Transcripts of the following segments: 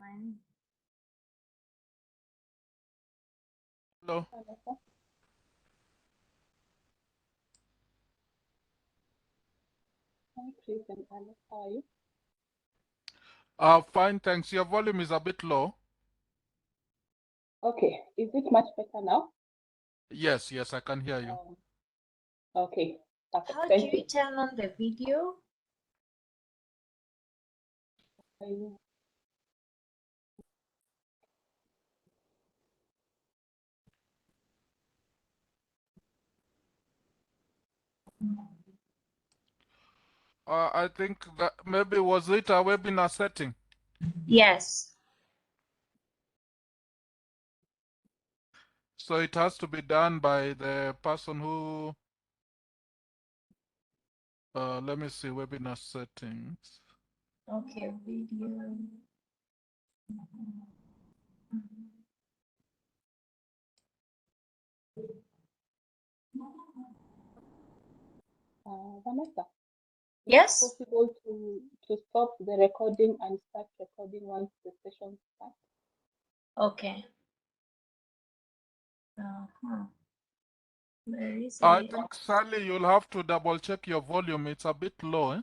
Mine. Hello. Hi, Chris and Alex. How are you? Fine, thanks. Your volume is a bit low. Okay. Is it much better now? Yes, yes, I can hear you. Okay. Perfect. How do Thank you you. turn on the video? I- I think that maybe was it a webinar setting? Yes. So it has to be done by the person who, let me see, webinar settings. Okay, video. Vanessa, is it Yes. possible to stop the recording and start recording once the session starts? Okay. Where is I it? think, Sally, you'll have to double check your volume. It's a bit low, eh?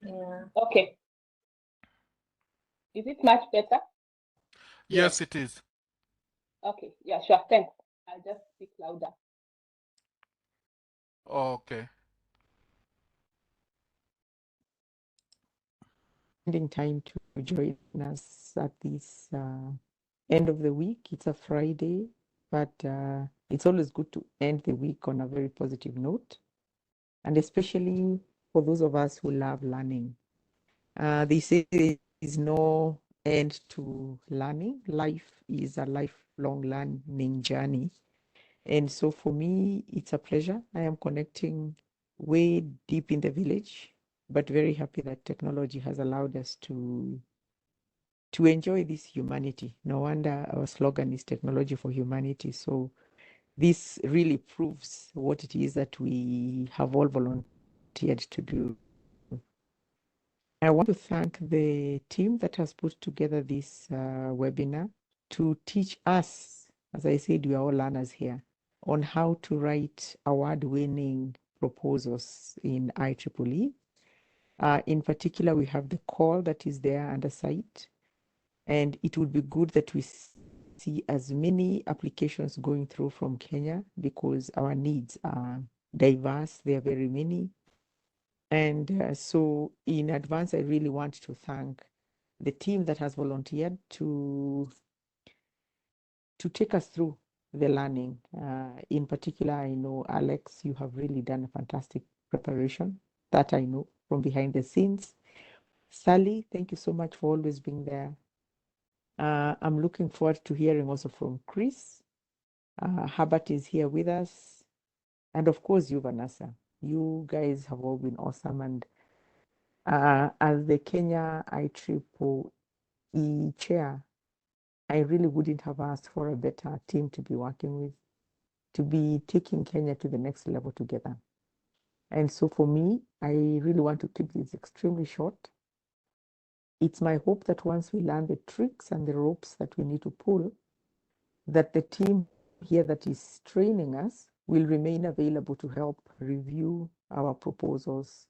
Yeah. Okay. Is it much better? Yes, it is. Okay. Yeah, sure. Thanks. I'll just speak louder. Okay. Spending time to join us at this end of the week. It's a Friday, but it's always good to end the week on a very positive note, and especially for those of us who love learning. They say there is no end to learning. Life is a lifelong learning journey. And so for me, it's a pleasure. I am connecting way deep in the village, but very happy that technology has allowed us to enjoy this humanity. No wonder our slogan is technology for humanity. So this really proves what it is that we have all volunteered to do. I want to thank the team that has put together this webinar to teach us, as I said, we are all learners here, on how to write award-winning proposals in IEEE. In particular, we have the call that is there under site, and it would be good that we see as many applications going through from Kenya because our needs are diverse. There are very many. And so in advance, I really want to thank the team that has volunteered to take us through the learning. In particular, I know, Alex, you have really done a fantastic preparation. That I know from behind the scenes. Sally, thank you so much for always being there. I'm looking forward to hearing also from Chris. Herbert is here with us. And of course, you, Vanessa. You guys have all been awesome. And as the Kenya IEEE chair, I really wouldn't have asked for a better team to be working with, to be taking Kenya to the next level together. And so for me, I really want to keep this extremely short. It's my hope that once we learn the tricks and the ropes that we need to pull, that the team here that is training us will remain available to help review our proposals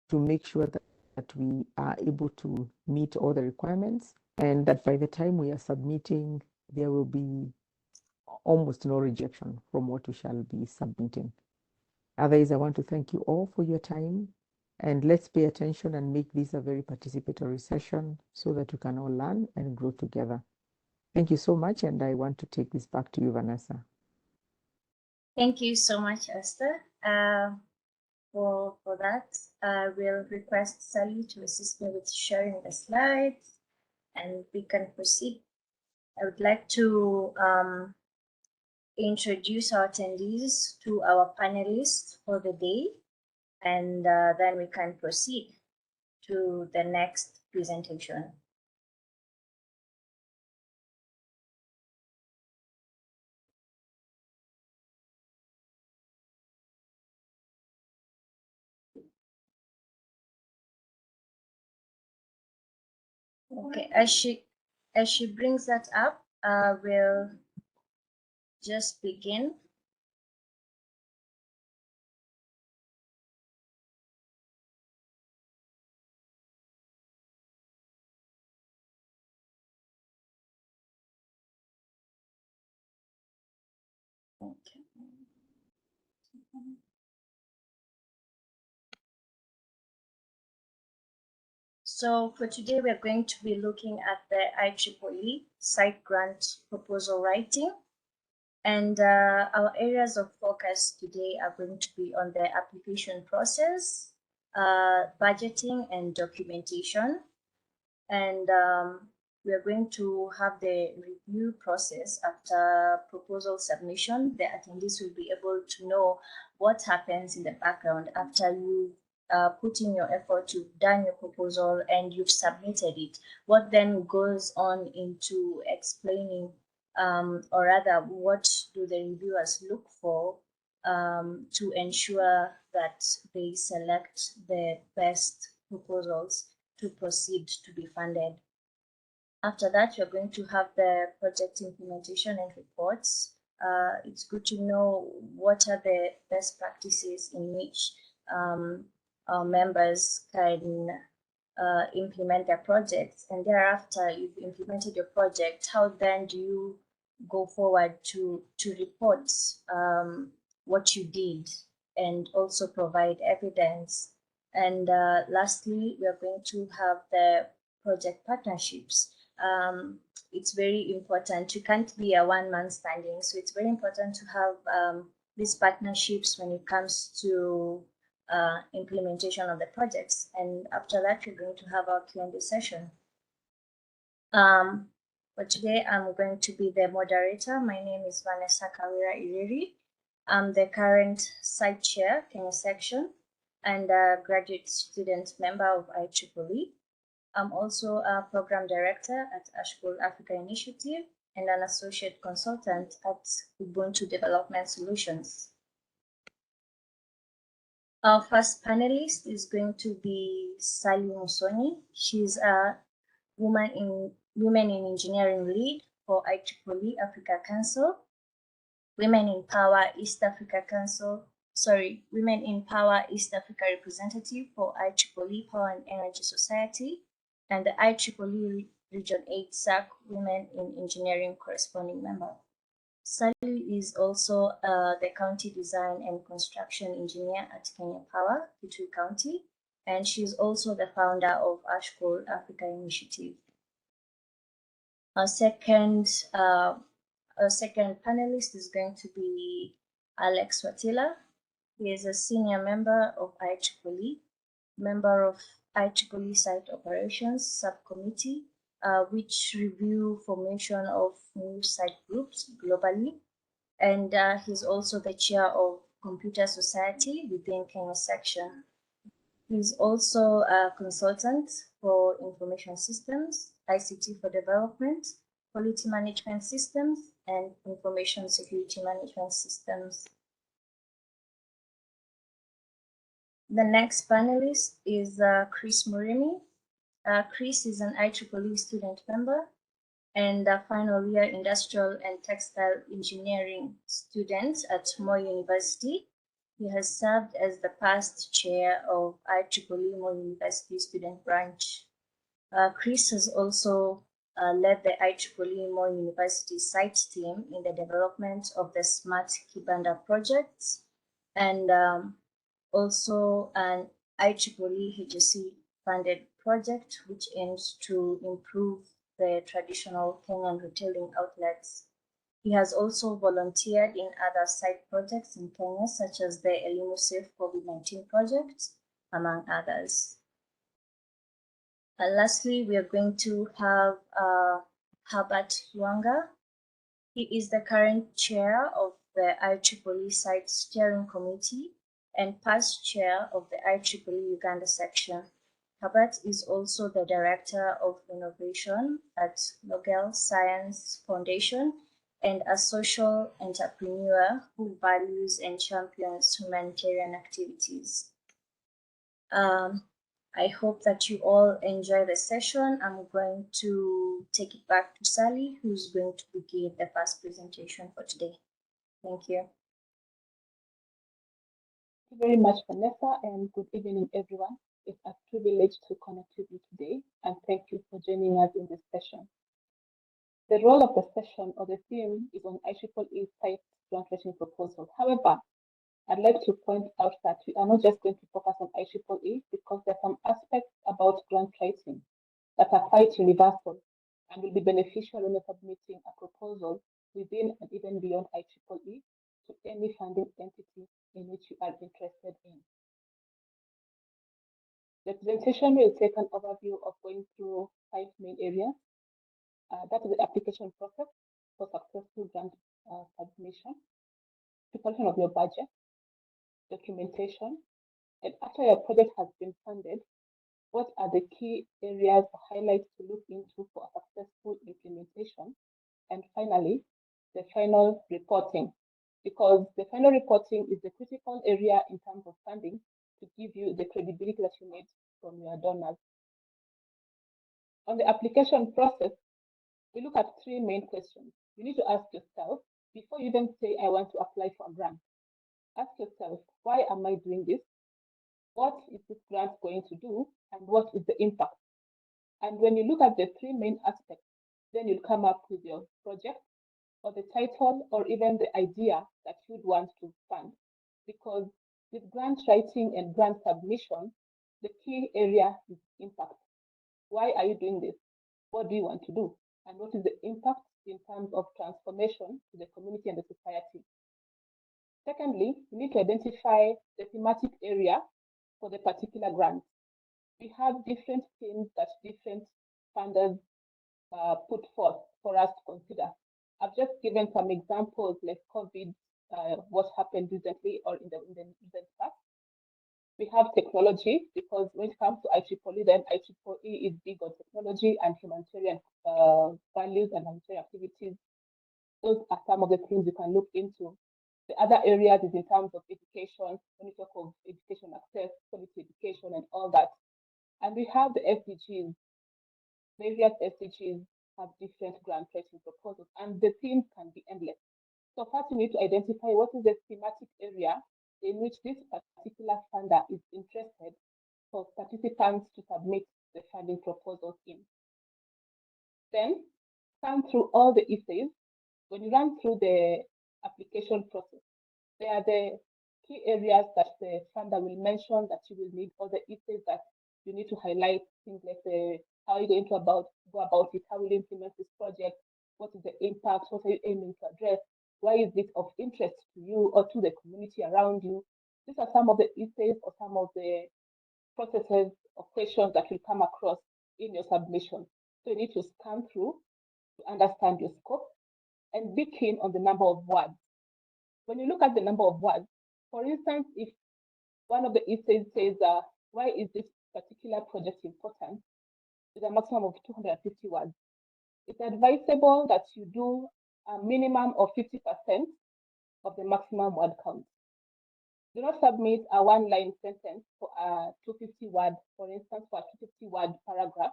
to make sure that we are able to meet all the requirements and that by the time we are submitting, there will be almost no rejection from what we shall be submitting. Otherwise, I want to thank you all for your time, and let's pay attention and make this a very participatory session so that we can all learn and grow together. Thank you so much, and I want to take this back to you, Vanessa. Thank you so much, Esther. For that, I will request Sally to assist me with sharing the slides, and we can proceed. I would like to introduce our attendees to our panelists for the day, and then we can proceed to the next presentation. Okay, as she brings that up, we'll just begin. Okay. So for today, we're going to be looking at the IEEE site grant proposal writing. And our areas of focus today are going to be on the application process, budgeting and documentation. And we are going to have the review process after proposal submission. The attendees will be able to know what happens in the background after you put in your effort, you've done your proposal and you've submitted it. What then goes on into explaining, or rather, what do the reviewers look for to ensure that they select the best proposals to proceed to be funded. After that, you're going to have the project implementation and reports. It's good to know what are the best practices in which our members can implement their projects. And thereafter, you've implemented your project. How then do you go forward to report what you did and also provide evidence? And lastly, we are going to have the project partnerships. It's very important. You can't be a one-man standing, so it's very important to have these partnerships when it comes to implementation of the projects. And after that, we're going to have our Q&A session. But today I'm going to be the moderator. My name is Vanessa Kawira Iriri. I'm the current site chair, Kenya section, and a graduate student member of IEEE. I'm also a program director at Ashpool Africa Initiative and an associate consultant at Ubuntu Development Solutions. Our first panelist is going to be Sally Musoni. She's a woman in Women in Engineering lead for IEEE Africa Council, Women in Power East Africa Council, Women in Power East Africa representative for IEEE Power and Energy Society, and the IEEE Region 8 SAC Women in Engineering corresponding member. Sally is also the county design and construction engineer at Kenya Power, Kitui County, and she's also the founder of Ashpool Africa Initiative. Our second panelist is going to be Alex Watila. He is a senior member of IEEE, member of IEEE Site Operations Subcommittee, which review formation of new site groups globally. And he's also the chair of Computer Society within Kenya section. He's also a consultant for information systems, ICT for development, quality management systems, and information security management systems. The next panelist is Chris Murimi. Chris is an IEEE student member and a final year industrial and textile engineering student at Moi University. He has served as the past chair of IEEE Moi University student branch. Chris has also led the IEEE Moi University site team in the development of the Smart Kibanda projects, and also an IEEE HSC funded project which aims to improve the traditional Kenyan retailing outlets. He has also volunteered in other side projects in Kenya, such as the Elimu Safe COVID-19 project, among others. Lastly, we are going to have Herbert Lwanga. He is the current chair of the IEEE Site Steering Committee and past chair of the IEEE Uganda section. Herbert is also the director of innovation at Nobel Science Foundation and a social entrepreneur who values and champions humanitarian activities. I hope that you all enjoy the session. I'm going to take it back to Sally, who's going to begin the first presentation for today. Thank you. Thank you very much, Vanessa, and good evening, everyone. It's a privilege to connect with you today, and thank you for joining us in this session. The role of the session or the theme is on IEEE site grant writing proposal. However, I'd like to point out that we are not just going to focus on IEEE because there are some aspects about grant writing that are quite universal and will be beneficial when you're submitting a proposal within and even beyond IEEE to any funding entity in which you are interested in. The presentation will take an overview of going through 5 main areas. That is the application process for successful grant submission, preparation of your budget, documentation, and after your project has been funded, what are the key areas or highlights to look into for a successful implementation? And finally, the final reporting, because the final reporting is the critical area in terms of funding to give you the credibility that you need from your donors. On the application process, we look at 3 main questions. You need to ask yourself, before you even say, I want to apply for a grant, ask yourself, why am I doing this? What is this grant going to do? And what is the impact? And when you look at the 3 main aspects, then you'll come up with your project or the title or even the idea that you'd want to fund. Because with grant writing and grant submission, the key area is impact. Why are you doing this? What do you want to do? And what is the impact in terms of transformation to the community and the society? Secondly, you need to identify the thematic area for the particular grant. We have different themes that different funders put forth for us to consider. I've just given some examples like COVID, what happened recently or in the recent past. We have technology, because when it comes to IEEE, then IEEE is big on technology and humanitarian values and humanitarian activities. Those are some of the things you can look into. The other areas is in terms of education, when we talk of education access, quality education, and all that. And we have the SDGs. Various SDGs have different grant writing proposals, and the themes can be endless. So first, you need to identify what is the thematic area in which this particular funder is interested for participants to submit the funding proposals in. Then, run through all the essays. When you run through the application process, there are the key areas that the funder will mention that you will need, or the essays that you need to highlight, things like how are you going to go about it, how will you implement this project, what is the impact, what are you aiming to address, why is this of interest to you or to the community around you. These are some of the essays or some of the processes or questions that will come across in your submission. So you need to scan through to understand your scope and be keen on the number of words. When you look at the number of words, for instance, if one of the essays says, why is this particular project important, with a maximum of 250 words, it's advisable that you do a minimum of 50% of the maximum word count. Do not submit a 1-line sentence for a 250 word, for instance, for a 250 word paragraph,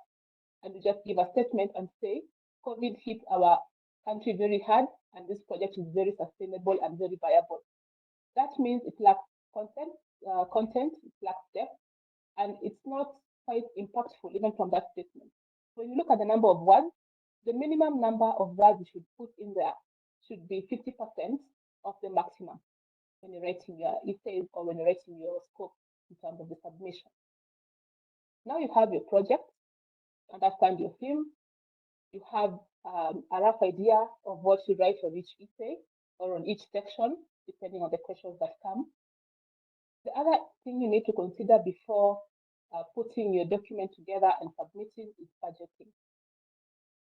and you just give a statement and say, COVID hit our country very hard, and this project is very sustainable and very viable. That means it lacks content, it lacks depth, and it's not quite impactful even from that statement. When you look at the number of words, the minimum number of words you should put in there should be 50% of the maximum when you're writing your essays or when you're writing your scope in terms of the submission. Now you have your project, understand your theme, you have a rough idea of what you write on each essay or on each section, depending on the questions that come. The other thing you need to consider before putting your document together and submitting is budgeting.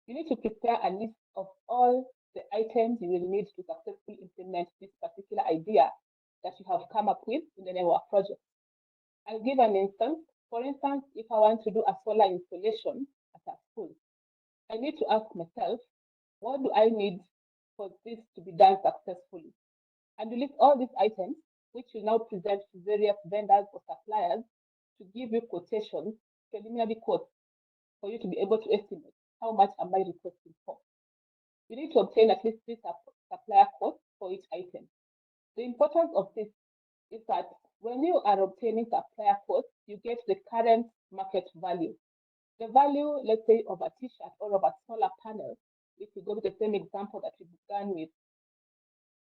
You need to prepare a list of all the items you will need to successfully implement this particular idea that you have come up with in the name of a project. I'll give an instance. For instance, if I want to do a solar installation at a school, I need to ask myself, what do I need for this to be done successfully? And you list all these items, which you now present to various vendors or suppliers to give you quotations, preliminary quotes, for you to be able to estimate how much am I requesting for. You need to obtain at least 3 supplier quotes for each item. The importance of this is that when you are obtaining supplier quotes, you get the current market value. The value, let's say, of a t-shirt or of a solar panel, if you go to the same example that we began with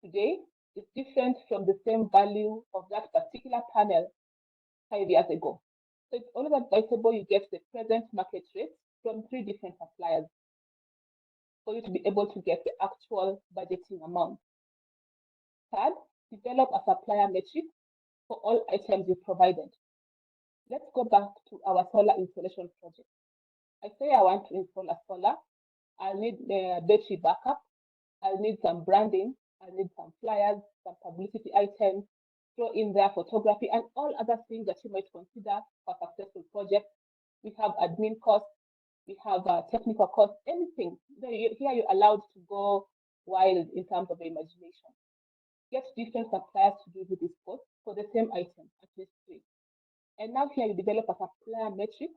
today, is different from the same value of that particular panel 5 years ago. So it's always advisable you get the present market rate from 3 different suppliers for you to be able to get the actual budgeting amount. Third, develop a supplier metric for all items you provided. Let's go back to our solar installation project. I say I want to install a solar. I'll need the battery backup. I'll need some branding. I'll need some flyers, some publicity items, throw in there photography and all other things that you might consider for a successful project. We have admin costs. We have technical costs, anything. Here you're allowed to go wild in terms of the imagination. Get different suppliers to do this quote for the same item, at least 3. And now here you develop a supplier metric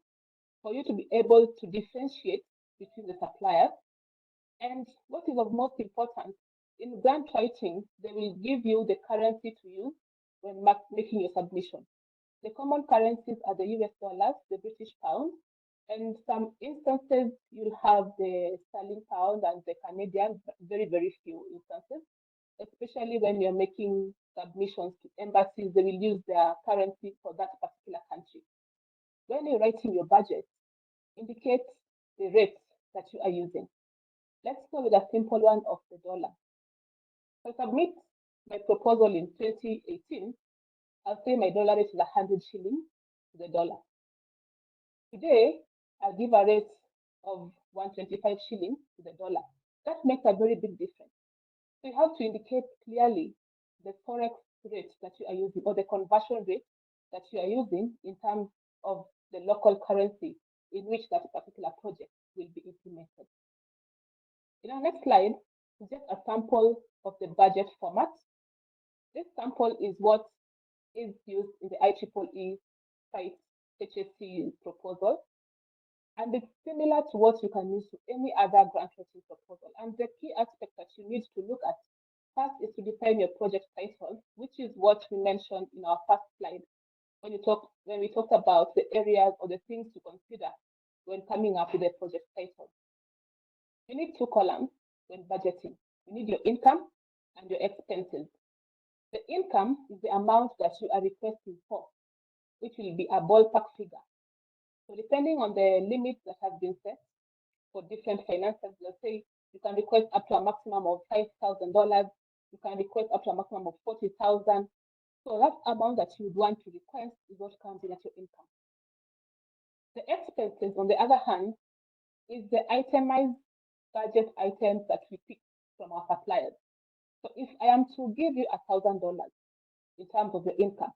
for you to be able to differentiate between the suppliers. And what is of most importance, in grant writing, they will give you the currency to use when making your submission. The common currencies are the US dollars, the British pound, and some instances you'll have the sterling pound and the Canadian, very, very few instances, especially when you're making submissions to embassies, they will use their currency for that particular country. When you're writing your budget, indicate the rates that you are using. Let's go with a simple one of the dollar. If I submit my proposal in 2018, I'll say my dollar rate is 100 shillings to the dollar. Today, I'll give a rate of 125 shillings to the dollar. That makes a very big difference. So you have to indicate clearly the forex rate that you are using or the conversion rate that you are using in terms of the local currency in which that particular project will be implemented. In our next slide, just a sample of the budget format. This sample is what is used in the IEEE site HSC proposal. And it's similar to what you can use to any other grant writing proposal. And the key aspect that you need to look at first is to define your project title, which is what we mentioned in our first slide when we talked about the areas or the things to consider when coming up with a project title. You need 2 columns when budgeting. You need your income and your expenses. The income is the amount that you are requesting for, which will be a ballpark figure. So depending on the limits that have been set for different finances, let's say you can request up to a maximum of $5,000. You can request up to a maximum of $40,000. So that amount that you would want to request is what comes in at your income. The expenses, on the other hand, is the itemized budget items that we pick from our suppliers. So if I am to give you $1,000 in terms of your income,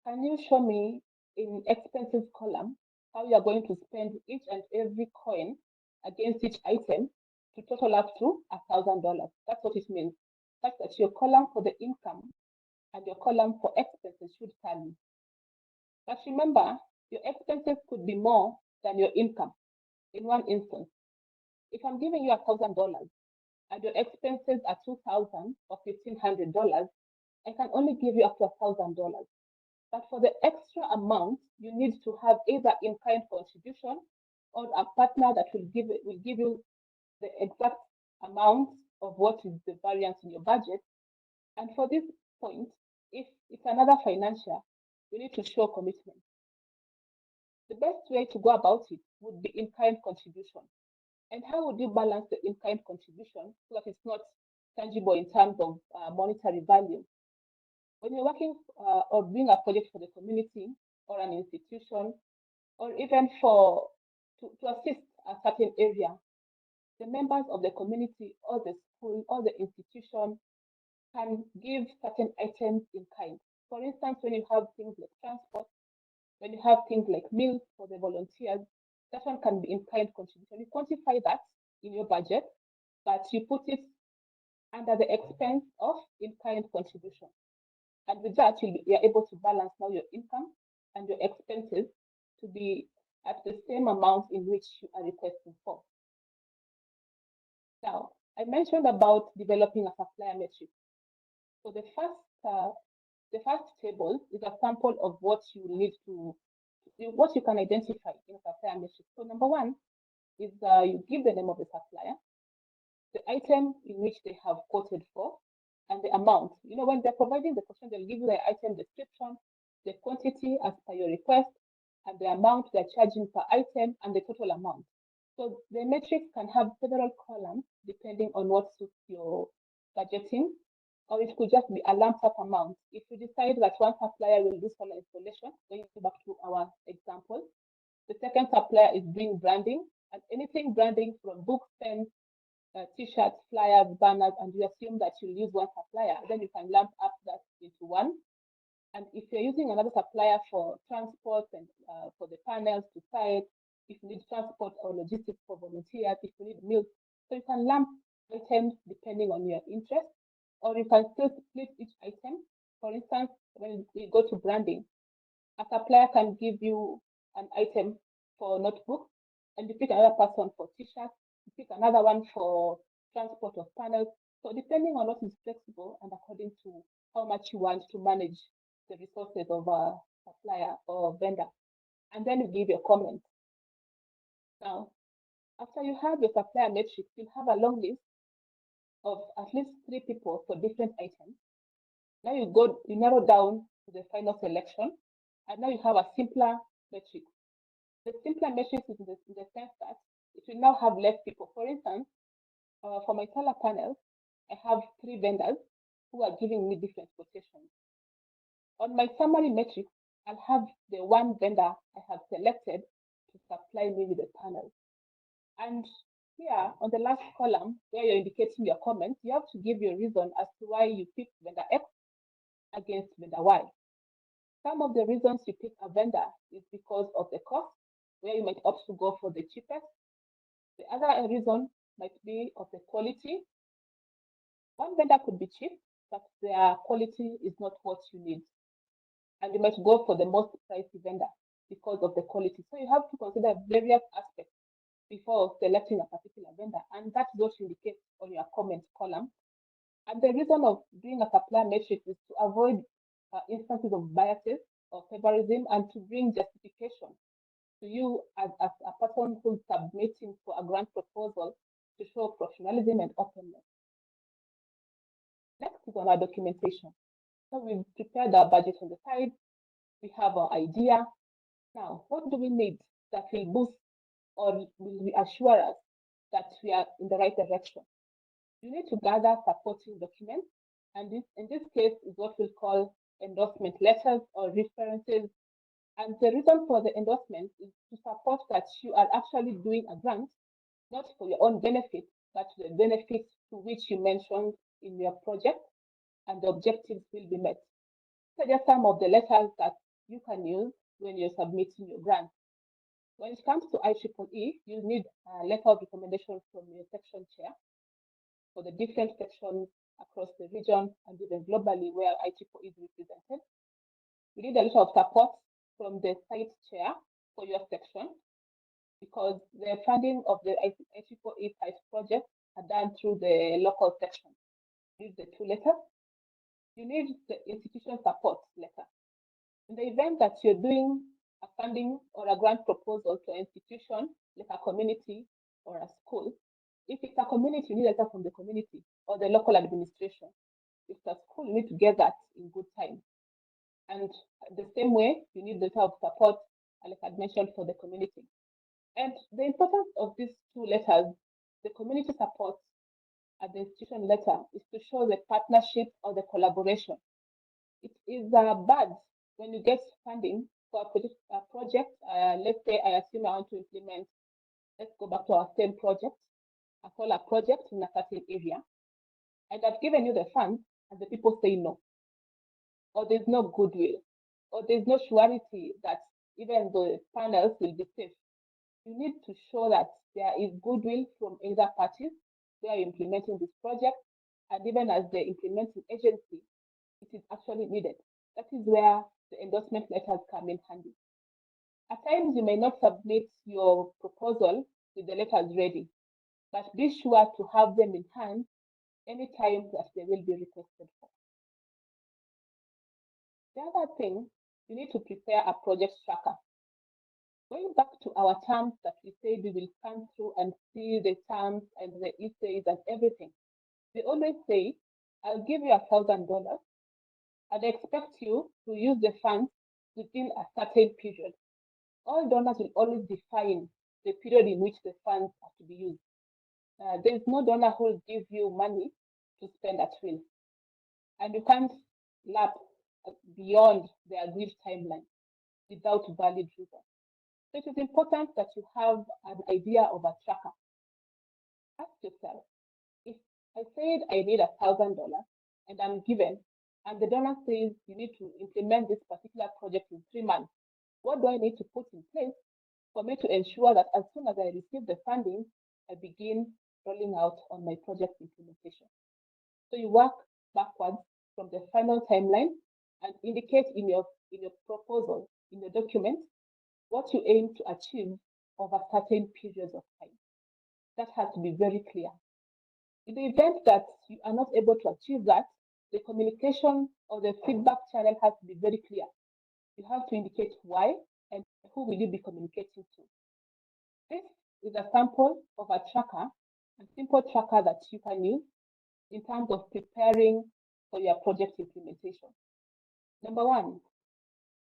can you show me in expenses column how you are going to spend each and every coin against each item to total up to $1,000? That's what it means. Such that your column for the income and your column for expenses should tally. But remember, your expenses could be more than your income in one instance. If I'm giving you $1,000 and your expenses are $2,000 or $1,500, I can only give you up to $1,000. But for the extra amount, you need to have either in-kind contribution or a partner that will give you the exact amount of what is the variance in your budget. And for this point, if it's another financier, you need to show commitment. The best way to go about it would be in-kind contribution. And how would you balance the in-kind contribution so that it's not tangible in terms of monetary value? When you're working or doing a project for the community or an institution, or even to assist a certain area, the members of the community or the school or the institution can give certain items in kind. For instance, when you have things like transport, when you have things like meals for the volunteers, that one can be in kind contribution. You quantify that in your budget, but you put it under the expense of in kind contribution. And with that, you're able to balance now your income and your expenses to be at the same amount in which you are requesting for. Now, I mentioned about developing a supplier matrix. So the first table is a sample of what you need to, what you can identify in a supplier matrix. So number one is you give the name of the supplier, the item in which they have quoted for, and the amount. You know, when they're providing the question, they'll give you the item description, the quantity as per your request, and the amount they're charging per item, and the total amount. So the matrix can have several columns depending on what suits your budgeting, or it could just be a lump sum amount. If you decide that one supplier will do solar installation, going back to our example, the second supplier is doing branding, and anything branding from books, pens, t-shirts, flyers, banners, and you assume that you'll use one supplier, then you can lump up that into one. And if you're using another supplier for transport and for the panels to site, if you need transport or logistics for volunteers, if you need milk, so you can lump items depending on your interest, or you can still split each item. For instance, when we go to branding, a supplier can give you an item for notebook, and you pick another person for t-shirts, you pick another one for transport of panels. So depending on what is flexible and according to how much you want to manage the resources of a supplier or vendor. And then you give your comment. Now, after you have your supplier matrix, you'll have a long list of at least 3 people for different items. Now you narrow down to the final selection, and now you have a simpler matrix. The simpler matrix is in the sense that it will now have less people. For instance, for my solar panels, I have 3 vendors who are giving me different quotations. On my summary matrix, I'll have the one vendor I have selected to supply me with the panels. And here on the last column, where you're indicating your comment, you have to give your reason as to why you picked vendor X against vendor Y. Some of the reasons you pick a vendor is because of the cost, where you might opt to go for the cheapest. The other reason might be of the quality. One vendor could be cheap, but their quality is not what you need. And you might go for the most pricey vendor because of the quality. So you have to consider various aspects before selecting a particular vendor, and that's what you indicate on your comment column. And the reason of doing a supplier matrix is to avoid instances of biases or favorism, and to bring justification to you as a person who's submitting for a grant proposal, to show professionalism and openness. Next is on our documentation. So we've prepared our budget on the side. We have our idea. Now, what do we need that will boost or will reassure us that we are in the right direction? You need to gather supporting documents, and this, in this case, is what we'll call endorsement letters or references. And the reason for the endorsement is to support that you are actually doing a grant, not for your own benefit, but the benefits to which you mentioned in your project, and the objectives will be met. So there are some of the letters that you can use when you're submitting your grant. When it comes to IEEE, you need a letter of recommendation from your section chair for the different sections across the region and even globally where IEEE is represented. You need a letter of support from the site chair for your section, because the funding of the IEEE site project are done through the local section. You need the 2 letters. You need the institution support letter. In the event that you're doing a funding or a grant proposal to an institution, like a community or a school, if it's a community, you need a letter from the community or the local administration. If it's a school, you need to get that in good time. And the same way, you need the letter of support, like I mentioned, for the community. And the importance of these 2 letters, the community support and the institution letter, is to show the partnership or the collaboration. It is bad when you get funding for a project. Let's say I assume I want to implement, let's go back to our same project, a solar project in a certain area, and I've given you the funds, and the people say no, or there's no goodwill, or there's no surety that even the panels will be safe. You need to show that there is goodwill from either parties who are implementing this project, and even as the implementing agency, it is actually needed. That is where the endorsement letters come in handy. At times, you may not submit your proposal with the letters ready, but be sure to have them in hand anytime that they will be requested for. The other thing, you need to prepare a project tracker. Going back to our terms that we said we will come through and see the terms and the essays and everything, we always say, I'll give you $1,000 and expect you to use the funds within a certain period. All donors will always define the period in which the funds are to be used. There is no donor who will give you money to spend at will. And you can't lapse beyond the agreed timeline without valid reason. So it is important that you have an idea of a tracker. Ask yourself, if I said I need $1,000 and I'm given, and the donor says you need to implement this particular project in 3 months, what do I need to put in place for me to ensure that as soon as I receive the funding, I begin rolling out on my project implementation? So you work backwards from the final timeline and indicate in your proposal, in your document, what you aim to achieve over certain periods of time. That has to be very clear. In the event that you are not able to achieve that, the communication or the feedback channel has to be very clear. You have to indicate why and who will you be communicating to. This is a sample of a tracker, a simple tracker that you can use in terms of preparing for your project implementation. Number one,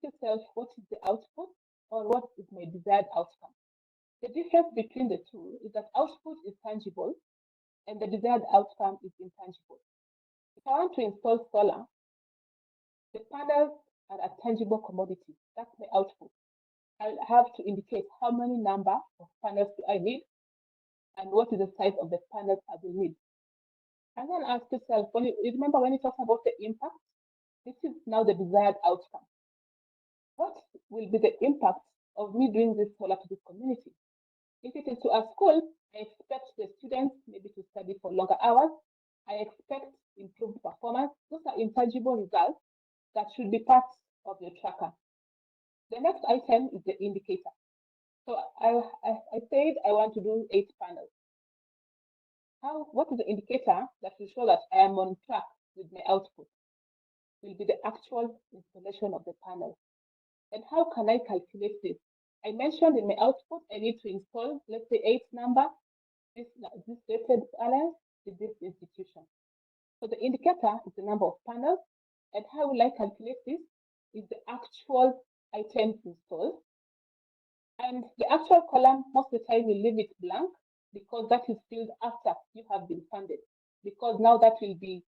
ask yourself, what is the output or what is my desired outcome? The difference between the two is that output is tangible and the desired outcome is intangible. If I want to install solar, the panels are a tangible commodity. That's my output. I'll have to indicate how many number of panels do I need and what is the size of the panels I will need. And then ask yourself, you remember when you talked about the impact, this is now the desired outcome. What will be the impact of me doing this solar to this community? If it is to a school, I expect the students maybe to study for longer hours. I expect improved performance. Those are intangible results that should be part of your tracker. The next item is the indicator. So I said I want to do 8 panels. What is the indicator that will show that I am on track with my output? Will be the actual installation of the panel. And how can I calculate this? I mentioned in my output, I need to install, let's say 8 number, this rated panels in this institution. So the indicator is the number of panels. And how will I calculate this? Is the actual items installed. And the actual column, most of the time we leave it blank because that is filled after you have been funded. Because now that will be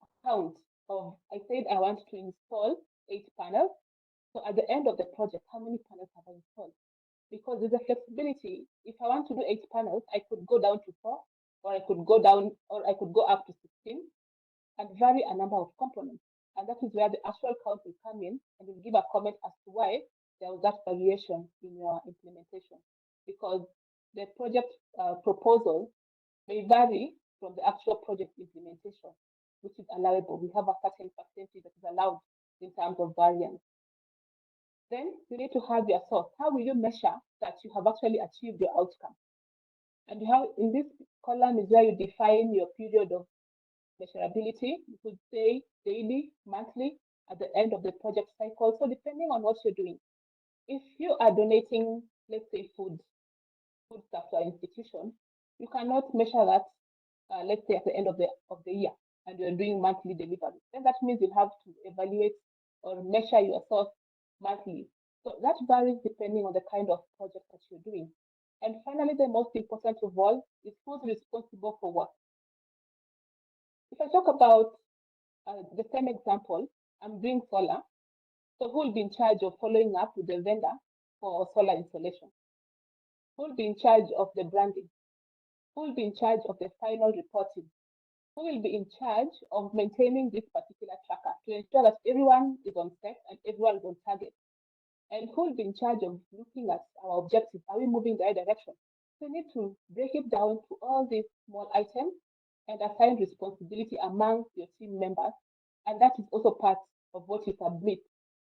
a count of, I said I want to install 8 panels. So at the end of the project, how many panels have I installed? Because there's a flexibility. If I want to do 8 panels, I could go down to 4, or I could go down, or I could go up to 16 and vary a number of components. And that is where the actual count will come in and will give a comment as to why there was that variation in your implementation. Because the project proposal may vary from the actual project implementation, which is allowable. We have a certain percentage that is allowed in terms of variance. Then you need to have your source. How will you measure that you have actually achieved your outcome? And you have in this column is where you define your period of measurability. You could say daily, monthly, at the end of the project cycle. So depending on what you're doing, if you are donating, let's say food stuff to an institution, you cannot measure that, let's say at the end of the year, and you're doing monthly delivery. Then that means you'll have to evaluate or measure your source monthly. So that varies depending on the kind of project that you're doing. And finally, the most important of all is who's responsible for what. If I talk about the same example, I'm doing solar. So who will be in charge of following up with the vendor for solar installation? Who will be in charge of the branding? Who will be in charge of the final reporting? Who will be in charge of maintaining this particular tracker to ensure that everyone is on set and everyone is on target? And who will be in charge of looking at our objectives? Are we moving in the right direction? So we need to break it down to all these small items and assign responsibility among your team members. And that is also part of what you submit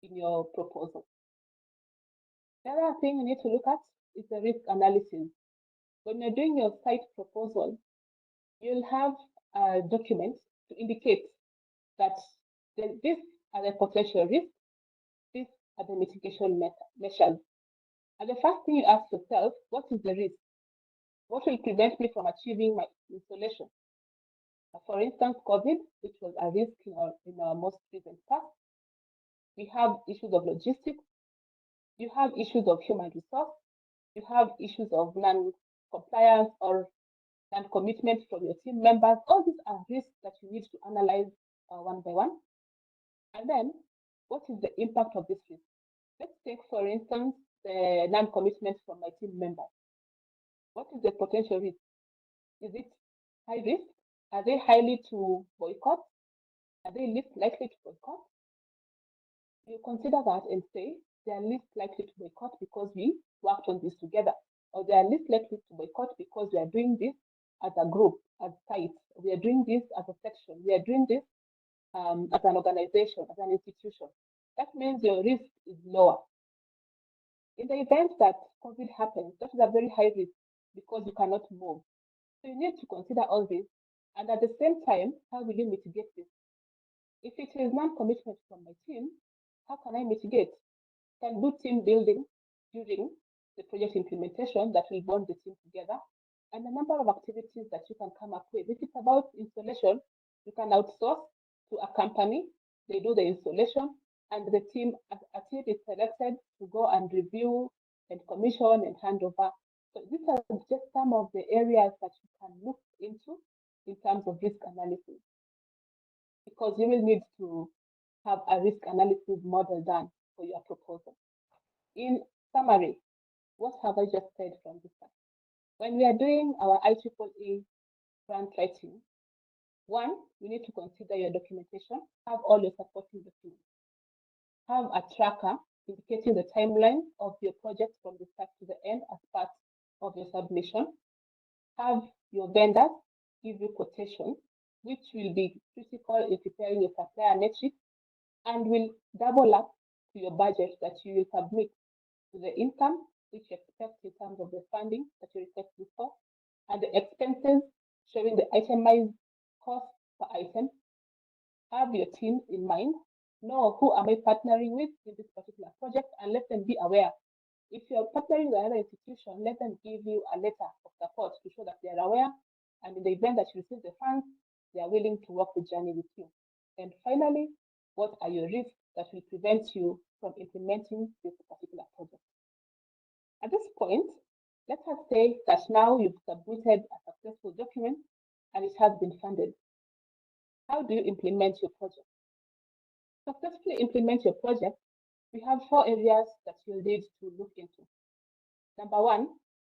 in your proposal. The other thing you need to look at is the risk analysis. When you're doing your site proposal, you'll have documents to indicate that these are the potential risks, these are the mitigation measures. And the first thing you ask yourself, what is the risk? What will prevent me from achieving my installation? For instance, COVID, which was a risk in our most recent past. We have issues of logistics. You have issues of human resource. You have issues of non-compliance or non-commitment from your team members. All these are risks that you need to analyze one by one. And then, what is the impact of this risk? Let's take, for instance, the non-commitment from my team members. What is the potential risk? Is it high risk? Are they highly to boycott? Are they least likely to boycott? You consider that and say they are least likely to boycott because we worked on this together, or they are least likely to boycott because we are doing this as a group, as sites. We are doing this as a section. We are doing this as an organization, as an institution. That means your risk is lower. In the event that COVID happens, that is a very high risk because you cannot move. So you need to consider all this, and at the same time, how will you mitigate this? If it is non-commitment from my team, how can I mitigate? Can do team building during the project implementation that will bond the team together, and a number of activities that you can come up with. If it's about installation, you can outsource to a company. They do the installation, and the team, a team is selected to go and review and commission and hand over. So these are just some of the areas that you can look into in terms of risk analysis, because you will need to have a risk analysis model done for your proposal. In summary, what have I just said from this side? When we are doing our IEEE grant writing, one, you need to consider your documentation, have all your supporting documents, have a tracker indicating the timeline of your project from the start to the end as part of your submission, have your vendors give you quotation, which will be critical in preparing your supplier matrix and will double up to your budget that you will submit to the income which you expect in terms of the funding that you request for, and the expenses showing the itemized cost per item. Have your teams in mind. Know who am I partnering with in this particular project, and let them be aware. If you're partnering with another institution, let them give you a letter of support to show that they are aware, and in the event that you receive the funds, they are willing to walk the journey with you. And finally, what are your risks that will prevent you from implementing this particular project? At this point, let us say that now you've submitted a successful document and it has been funded. How do you implement your project? To successfully implement your project, we have 4 areas that you'll need to look into. Number 1,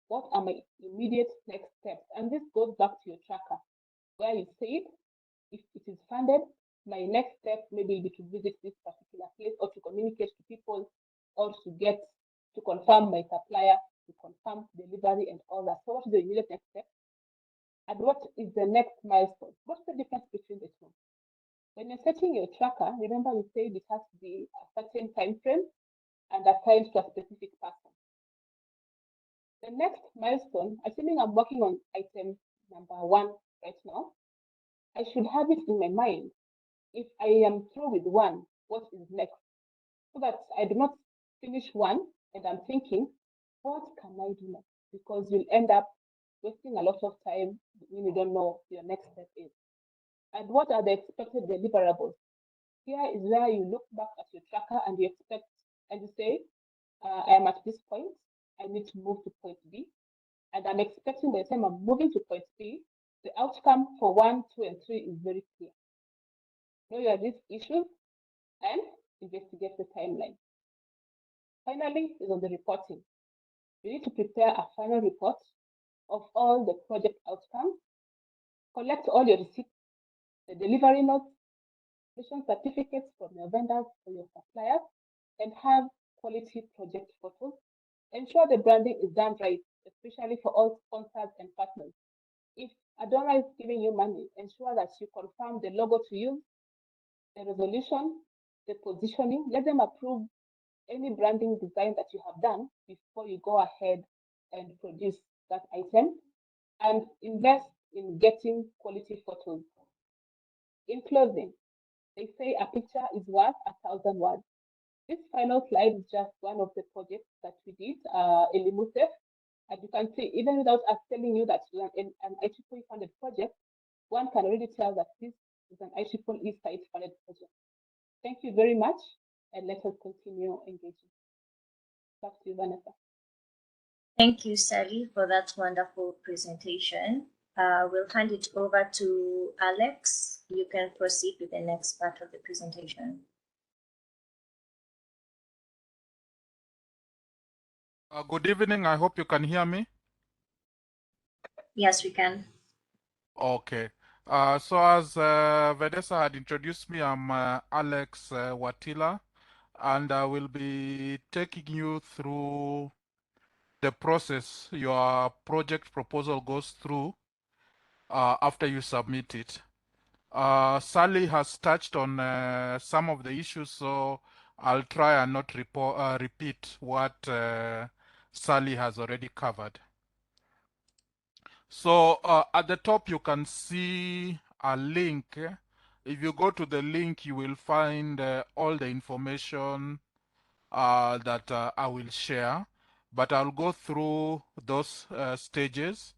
what are my immediate next steps? And this goes back to your tracker, where you said, if it is funded, my next step maybe be to visit this particular place or to communicate to people or to confirm my supplier, to confirm delivery and all that. So what is the immediate next step? And what is the next milestone? What's the difference between the two? When you're setting your tracker, remember we said it has to be a certain time frame and assigned to a specific person. The next milestone, assuming I'm working on item number 1 right now, I should have it in my mind. If I am through with 1, what is next? So that I do not finish 1 and I'm thinking, what can I do next? Because you'll end up wasting a lot of time when you don't know your next step is. And what are the expected deliverables? Here is where you look back at your tracker and you expect, and you say, I am at this point, I need to move to point B. And I'm expecting by the time I'm moving to point B, the outcome for 1, 2, and 3 is very clear. Know your risk issues and investigate the timeline. Finally, is on the reporting. You need to prepare a final report of all the project outcomes, collect all your receipts, the delivery notes, mission certificates from your vendors or your suppliers, and have quality project photos. Ensure the branding is done right, especially for all sponsors and partners. If a donor is giving you money, ensure that you confirm the logo to use, the resolution, the positioning. Let them approve any branding design that you have done before you go ahead and produce that item, and invest in getting quality photos. In closing, they say a picture is worth 1,000 words. This final slide is just one of the projects that we did, Elimutef. As you can see, even without us telling you that it's an IEEE funded project, one can already tell that this is an IEEE site funded project. Thank you very much, and let us continue engaging. Back to you, Vanessa. Thank you, Sally, for that wonderful presentation. We'll hand it over to Alex. You can proceed with the next part of the presentation. Good evening. I hope you can hear me. Yes, we can. Okay. So as Vanessa had introduced me, I'm Alex Watila, and I will be taking you through the process your project proposal goes through after you submit it. Sally has touched on some of the issues, so I'll try and not repeat what Sally has already covered. So at the top you can see a link. If you go to the link, you will find all the information that I will share, but I'll go through those stages.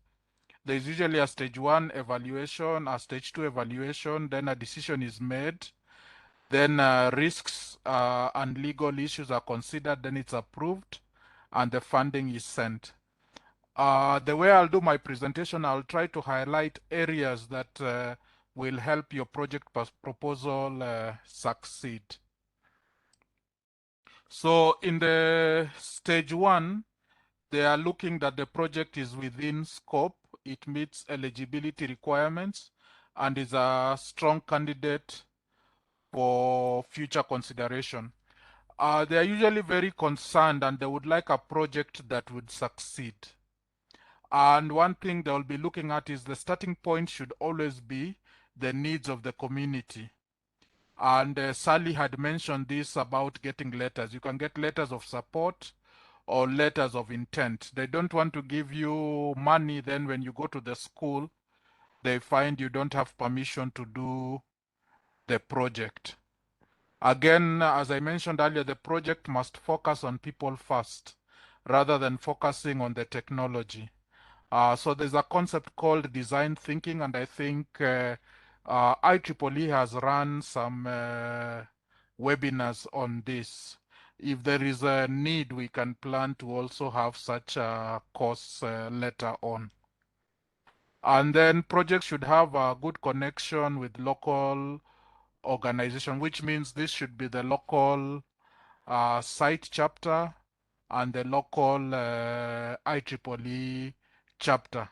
There's usually a stage 1 evaluation, a stage 2 evaluation, then a decision is made, then risks and legal issues are considered, then it's approved, and the funding is sent. The way I'll do my presentation, I'll try to highlight areas that will help your project proposal succeed. So in the stage 1, they are looking that the project is within scope, it meets eligibility requirements, and is a strong candidate for future consideration. They are usually very concerned and they would like a project that would succeed. And one thing they'll be looking at is the starting point should always be the needs of the community. And Sally had mentioned this about getting letters. You can get letters of support or letters of intent. They don't want to give you money, then when you go to the school, they find you don't have permission to do the project. Again, as I mentioned earlier, the project must focus on people first, rather than focusing on the technology. So there's a concept called design thinking, and I think IEEE has run some webinars on this. If there is a need, we can plan to also have such a course later on. And then projects should have a good connection with local organization, which means this should be the local site chapter and the local IEEE chapter.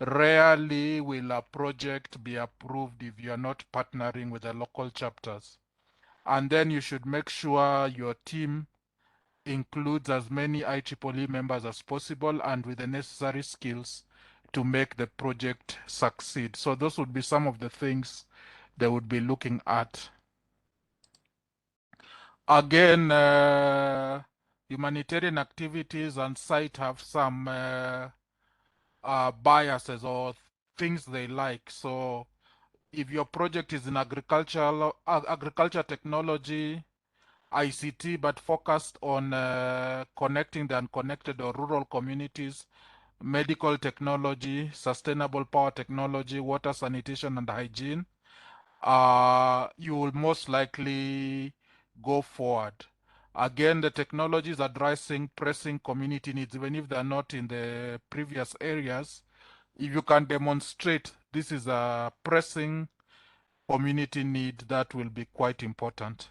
Rarely will a project be approved if you are not partnering with the local chapters. And then you should make sure your team includes as many IEEE members as possible and with the necessary skills to make the project succeed. So those would be some of the things they would be looking at. Again, humanitarian activities and site have some biases or things they like. So if your project is in agriculture technology, ICT, but focused on connecting the unconnected or rural communities, medical technology, sustainable power technology, water sanitation and hygiene, you will most likely go forward. Again, the technologies addressing pressing community needs, even if they're not in the previous areas. If you can demonstrate this is a pressing community need, that will be quite important.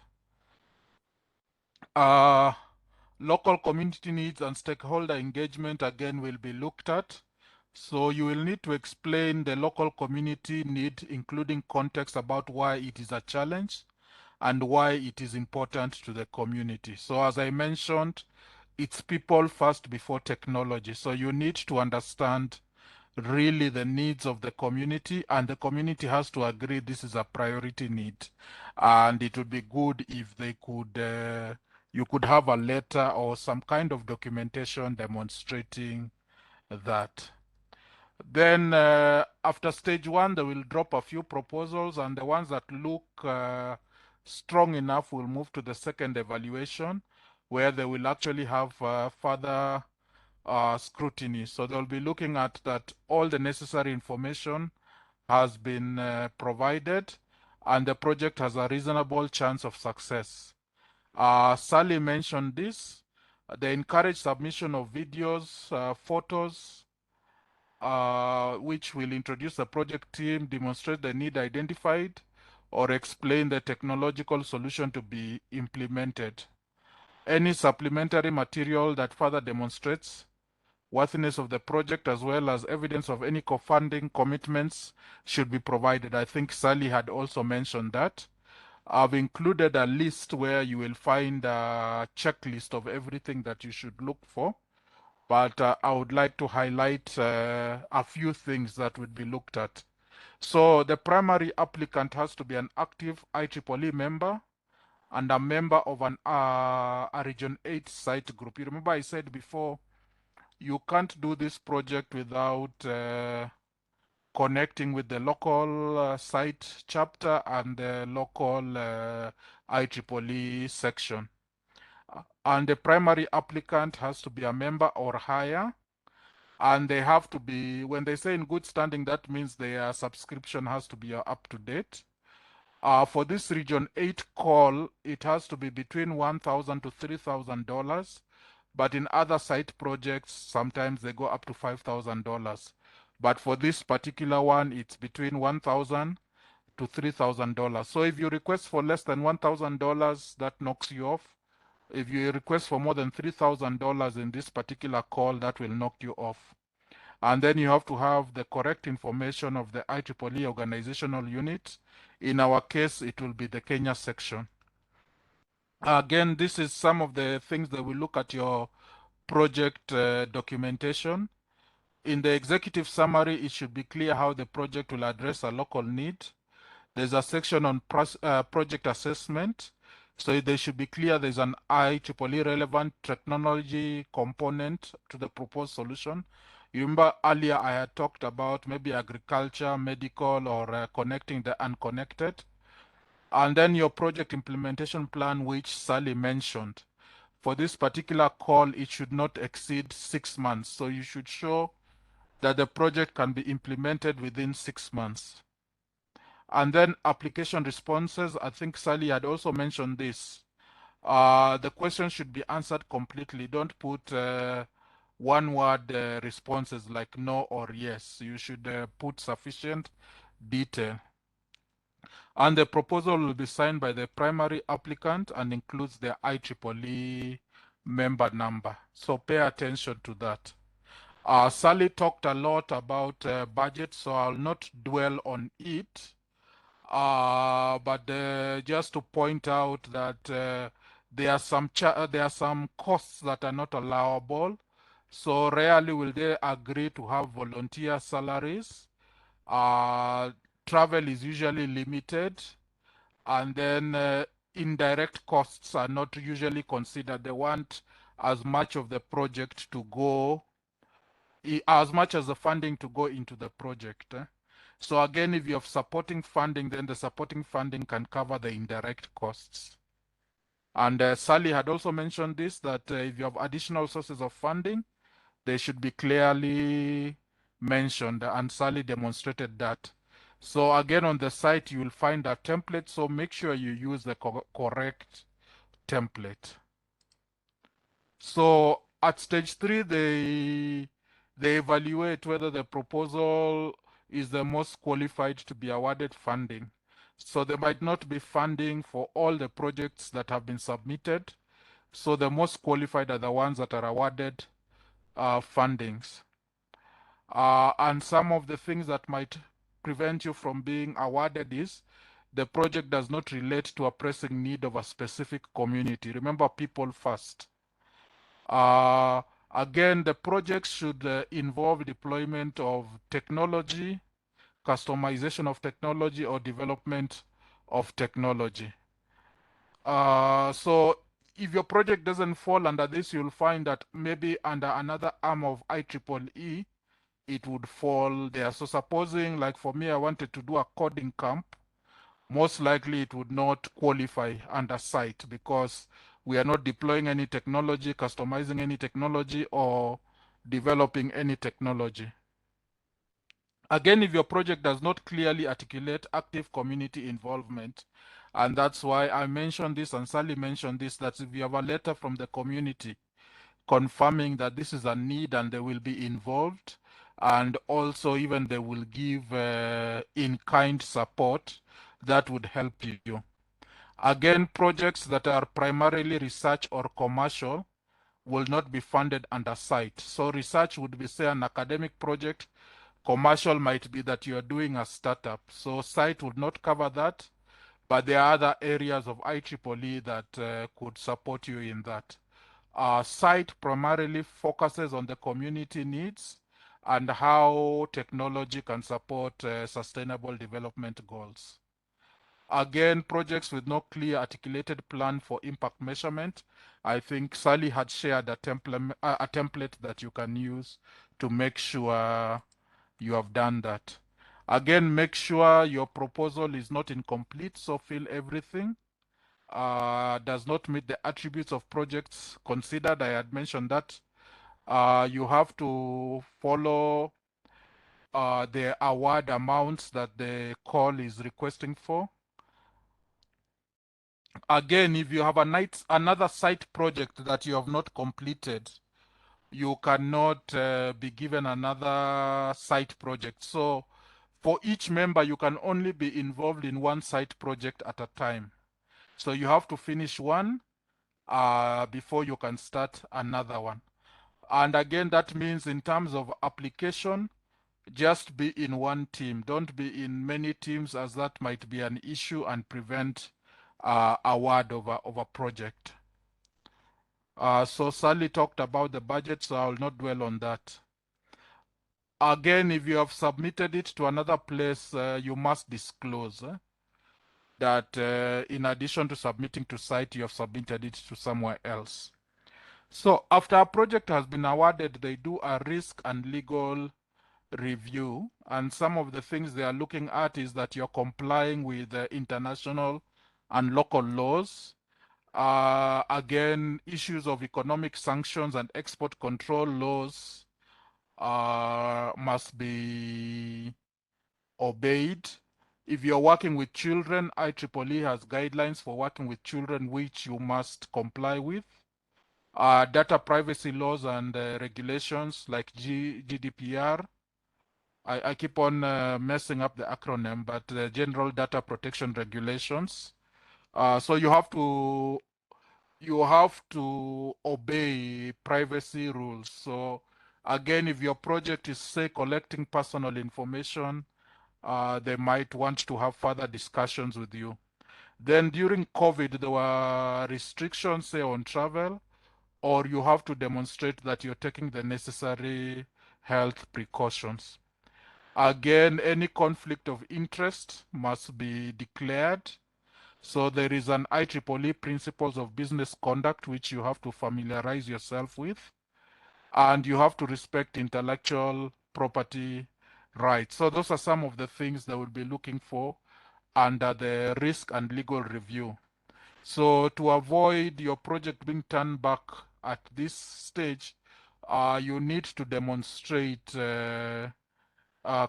Local community needs and stakeholder engagement again will be looked at. So you will need to explain the local community need, including context about why it is a challenge and why it is important to the community. So as I mentioned, it's people first before technology. So you need to understand really the needs of the community, and the community has to agree this is a priority need. And it would be good if they could, you could have a letter or some kind of documentation demonstrating that. Then after stage one, they will drop a few proposals, and the ones that look strong enough will move to the second evaluation, where they will actually have further scrutiny. So they'll be looking at that all the necessary information has been provided and the project has a reasonable chance of success. Sally mentioned this. They encourage submission of videos, photos, which will introduce the project team, demonstrate the need identified, or explain the technological solution to be implemented. Any supplementary material that further demonstrates worthiness of the project as well as evidence of any co-funding commitments should be provided. I think Sally had also mentioned that. I've included a list where you will find a checklist of everything that you should look for, but I would like to highlight a few things that would be looked at. So the primary applicant has to be an active IEEE member and a member of a Region 8 site group. You remember I said before, you can't do this project without connecting with the local site chapter and the local IEEE section. And the primary applicant has to be a member or higher. And they have to be, when they say in good standing, that means their subscription has to be up to date. For this Region 8 call, it has to be between $1,000 to $3,000. But in other site projects, sometimes they go up to $5,000. But for this particular one, it's between $1,000 to $3,000. So if you request for less than $1,000, that knocks you off. If you request for more than $3,000 in this particular call, that will knock you off. And then you have to have the correct information of the IEEE organizational unit. In our case, it will be the Kenya section. Again, this is some of the things that we look at your project documentation. In the executive summary, it should be clear how the project will address a local need. There's a section on project assessment. So they should be clear there's an IEEE relevant technology component to the proposed solution. You remember earlier I had talked about maybe agriculture, medical, or connecting the unconnected. And then your project implementation plan, which Sally mentioned. For this particular call, it should not exceed 6 months. So you should show that the project can be implemented within 6 months. And then application responses, I think Sally had also mentioned this. The question should be answered completely. Don't put one-word responses like no or yes. You should put sufficient detail. And the proposal will be signed by the primary applicant and includes the IEEE member number. So pay attention to that. Sally talked a lot about budget, so I'll not dwell on it. But just to point out that there are some costs that are not allowable. So rarely will they agree to have volunteer salaries. Travel is usually limited, and then indirect costs are not usually considered. They want as much of the project to go, as much as the funding to go into the project. So again, if you have supporting funding, then the supporting funding can cover the indirect costs. And Sally had also mentioned this, that if you have additional sources of funding, they should be clearly mentioned, and Sally demonstrated that. So again, on the site, you will find a template, so make sure you use the correct template. So at stage 3, they evaluate whether the proposal is the most qualified to be awarded funding. So there might not be funding for all the projects that have been submitted. So the most qualified are the ones that are awarded fundings. And some of the things that might prevent you from being awarded is the project does not relate to a pressing need of a specific community. Remember, people first. Again, the project should involve deployment of technology, customization of technology, or development of technology. So if your project doesn't fall under this, you'll find that maybe under another arm of IEEE, it would fall there. So supposing, like for me, I wanted to do a coding camp, most likely it would not qualify under site because we are not deploying any technology, customizing any technology, or developing any technology. Again, if your project does not clearly articulate active community involvement, and that's why I mentioned this and Sally mentioned this, that if you have a letter from the community confirming that this is a need and they will be involved, and also even they will give in-kind support, that would help you. Again, projects that are primarily research or commercial will not be funded under site. So research would be, say, an academic project. Commercial might be that you are doing a startup. So site would not cover that, but there are other areas of IEEE that could support you in that. Site primarily focuses on the community needs and how technology can support sustainable development goals. Again, projects with no clear articulated plan for impact measurement. I think Sally had shared a template that you can use to make sure you have done that. Again, make sure your proposal is not incomplete, so fill everything. Does not meet the attributes of projects considered. I had mentioned that. You have to follow the award amounts that the call is requesting for. Again, if you have another site project that you have not completed, you cannot be given another site project. So for each member, you can only be involved in one site project at a time. So you have to finish one before you can start another one. And again, that means in terms of application, just be in one team. Don't be in many teams, as that might be an issue and prevent award of a project. So Sally talked about the budget, so I will not dwell on that. Again, if you have submitted it to another place, you must disclose that in addition to submitting to site, you have submitted it to somewhere else. So after a project has been awarded, they do a risk and legal review, and some of the things they are looking at is that you're complying with international and local laws. Again, issues of economic sanctions and export control laws must be obeyed. If you're working with children, IEEE has guidelines for working with children which you must comply with. Data privacy laws and regulations like GDPR. I keep on messing up the acronym, but General Data Protection Regulations. So you have to obey privacy rules. So again, if your project is, say, collecting personal information, they might want to have further discussions with you. Then during COVID, there were restrictions, say, on travel, or you have to demonstrate that you're taking the necessary health precautions. Again, any conflict of interest must be declared. So there is an IEEE Principles of Business Conduct which you have to familiarize yourself with, and you have to respect intellectual property rights. So those are some of the things they will be looking for under the risk and legal review. So to avoid your project being turned back at this stage, you need to demonstrate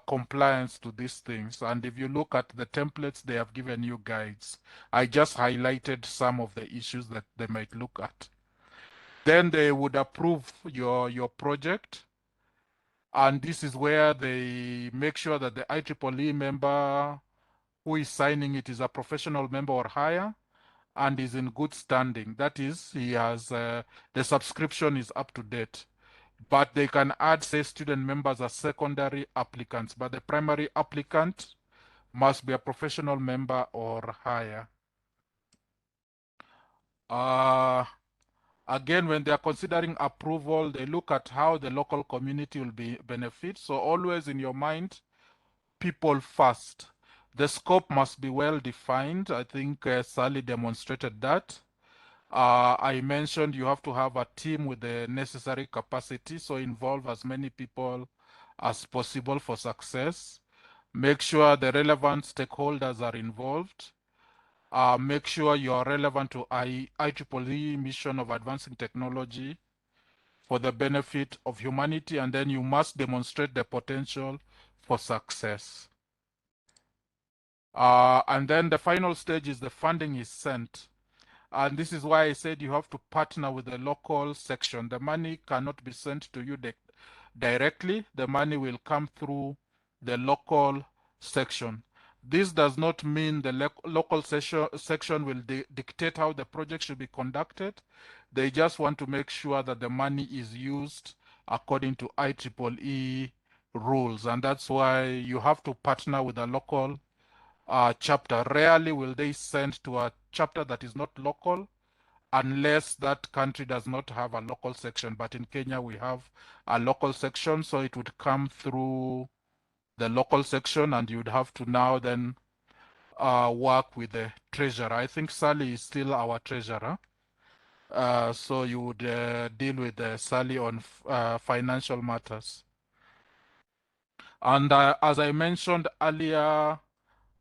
compliance to these things. And if you look at the templates, they have given you guides. I just highlighted some of the issues that they might look at. Then they would approve your project. And this is where they make sure that the IEEE member who is signing it is a professional member or higher and is in good standing. That is, he has the subscription is up to date. But they can add, say, student members as secondary applicants, but the primary applicant must be a professional member or higher. Again, when they are considering approval, they look at how the local community will be benefit. So always in your mind, people first. The scope must be well defined. I think Sally demonstrated that. I mentioned you have to have a team with the necessary capacity, so involve as many people as possible for success. Make sure the relevant stakeholders are involved. Make sure you are relevant to IEEE mission of advancing technology for the benefit of humanity, and then you must demonstrate the potential for success. And then the final stage is the funding is sent. And this is why I said you have to partner with the local section. The money cannot be sent to you directly. The money will come through the local section. This does not mean the local section will dictate how the project should be conducted. They just want to make sure that the money is used according to IEEE rules. And that's why you have to partner with a local chapter. Rarely will they send to a chapter that is not local unless that country does not have a local section. But in Kenya, we have a local section, so it would come through the local section, and you'd have to now then work with the treasurer. I think Sally is still our treasurer. So you would deal with Sally on financial matters. And as I mentioned earlier,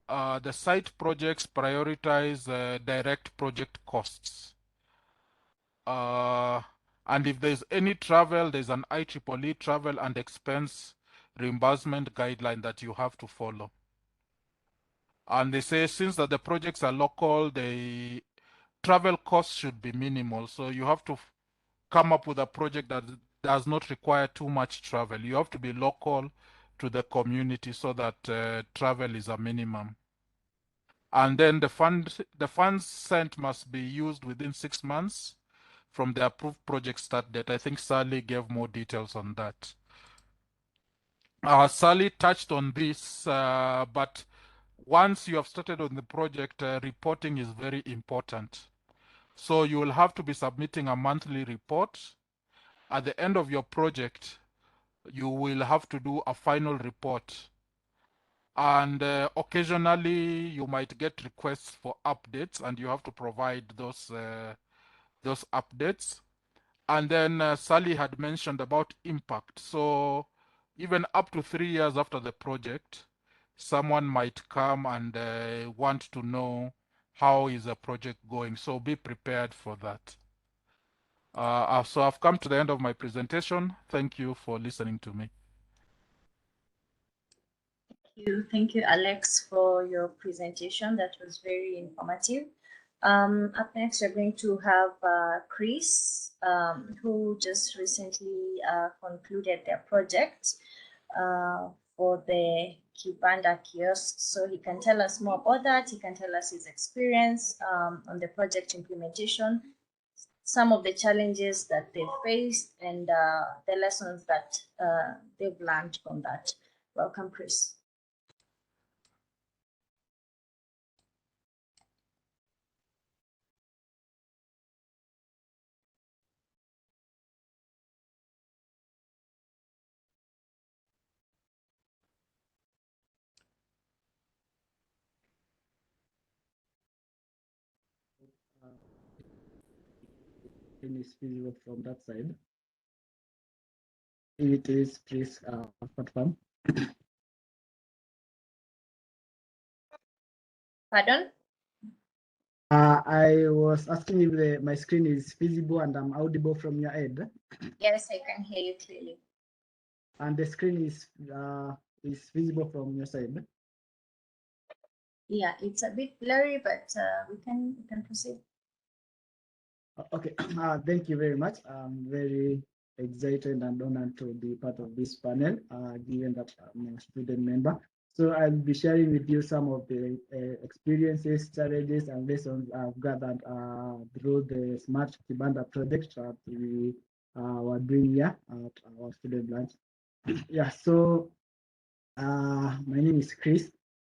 the site projects prioritize direct project costs. And if there's any travel, there's an IEEE travel and expense reimbursement guideline that you have to follow. And they say since that the projects are local, the travel costs should be minimal. So you have to come up with a project that does not require too much travel. You have to be local to the community so that travel is a minimum. And then the funds sent must be used within 6 months from the approved project start date. I think Sally gave more details on that. Sally touched on this, but once you have started on the project, reporting is very important. So you will have to be submitting a monthly report. At the end of your project, you will have to do a final report. And occasionally you might get requests for updates, and you have to provide those updates. And then Sally had mentioned about impact. So even up to 3 years after the project, someone might come and want to know how is the project going. So be prepared for that. So I've come to the end of my presentation. Thank you for listening to me. Thank you, Alex, for your presentation. That was very informative. Up next, we're going to have Chris, who just recently concluded their project for the Kibanda kiosk. So he can tell us more about that. He can tell us his experience on the project implementation, some of the challenges that they faced, and the lessons that they've learned from that. Welcome, Chris. Is visible from that side. If it is, please confirm. Pardon? I was asking if my screen is visible and I'm audible from your end. Yes, I can hear you clearly. And the screen is visible from your side. Yeah, it's a bit blurry, but we can proceed. Okay, thank you very much. I'm very excited and honored to be part of this panel, given that I'm a student member. So I'll be sharing with you some of the experiences, challenges, and lessons I've gathered through the Smart Kibanda project that we were doing here at our student branch. Yeah, so my name is Chris.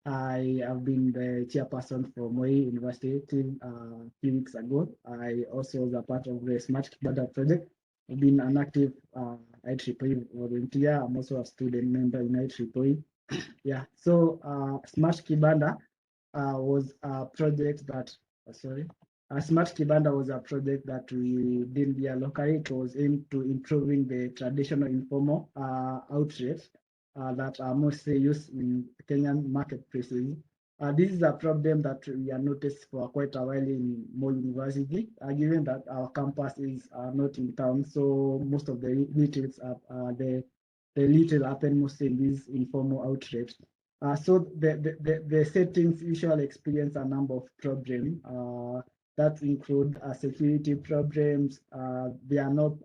I have been the chairperson for Moi University till a few weeks ago. I also was a part of the Smart Kibanda project. I've been an active IEEE volunteer. I'm also a student member in IEEE. Yeah, so Smart Kibanda was a project that, Smart Kibanda was a project that we did here locally. It was aimed to improving the traditional informal outlets that are mostly used in Kenyan marketplaces. This is a problem that we have noticed for quite a while in Moi University, given that our campus is not in town, so most of the retails are the retail happen mostly in these informal outlets. So the settings usually experience a number of problems that include security problems. There are no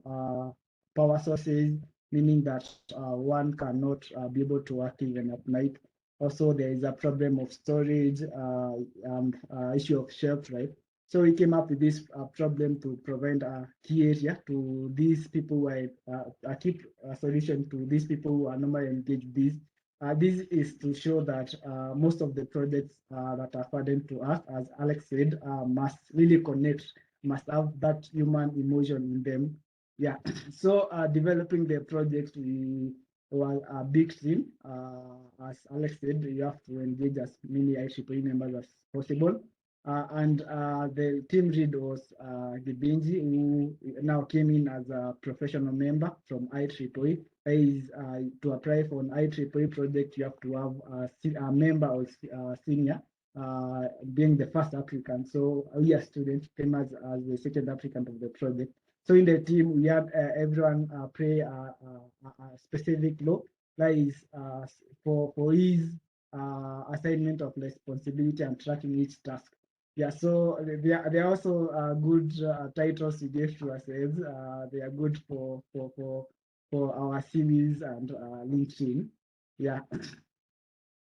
power sources, meaning that one cannot be able to work even at night. Also, there is a problem of storage and issue of shelf, right? So we came up with this problem to provide a key area to these people who are a keep a solution to these people who are normally engaged with this. This is to show that most of the projects that are funded to us, as Alex said, must really connect, must have that human emotion in them. Yeah, so developing the project, we were a big team. As Alex said, you have to engage as many IEEE members as possible. And the team lead was Gibinji, who now came in as a professional member from IEEE. Is to apply for an IEEE project, you have to have a member or senior, being the first applicant. So we as students came as the second applicant of the project. So in the team, we had everyone play a specific role that is for his assignment of responsibility and tracking each task. Yeah, so there are also good titles we gave to ourselves. They are good for our CVs and LinkedIn. Yeah,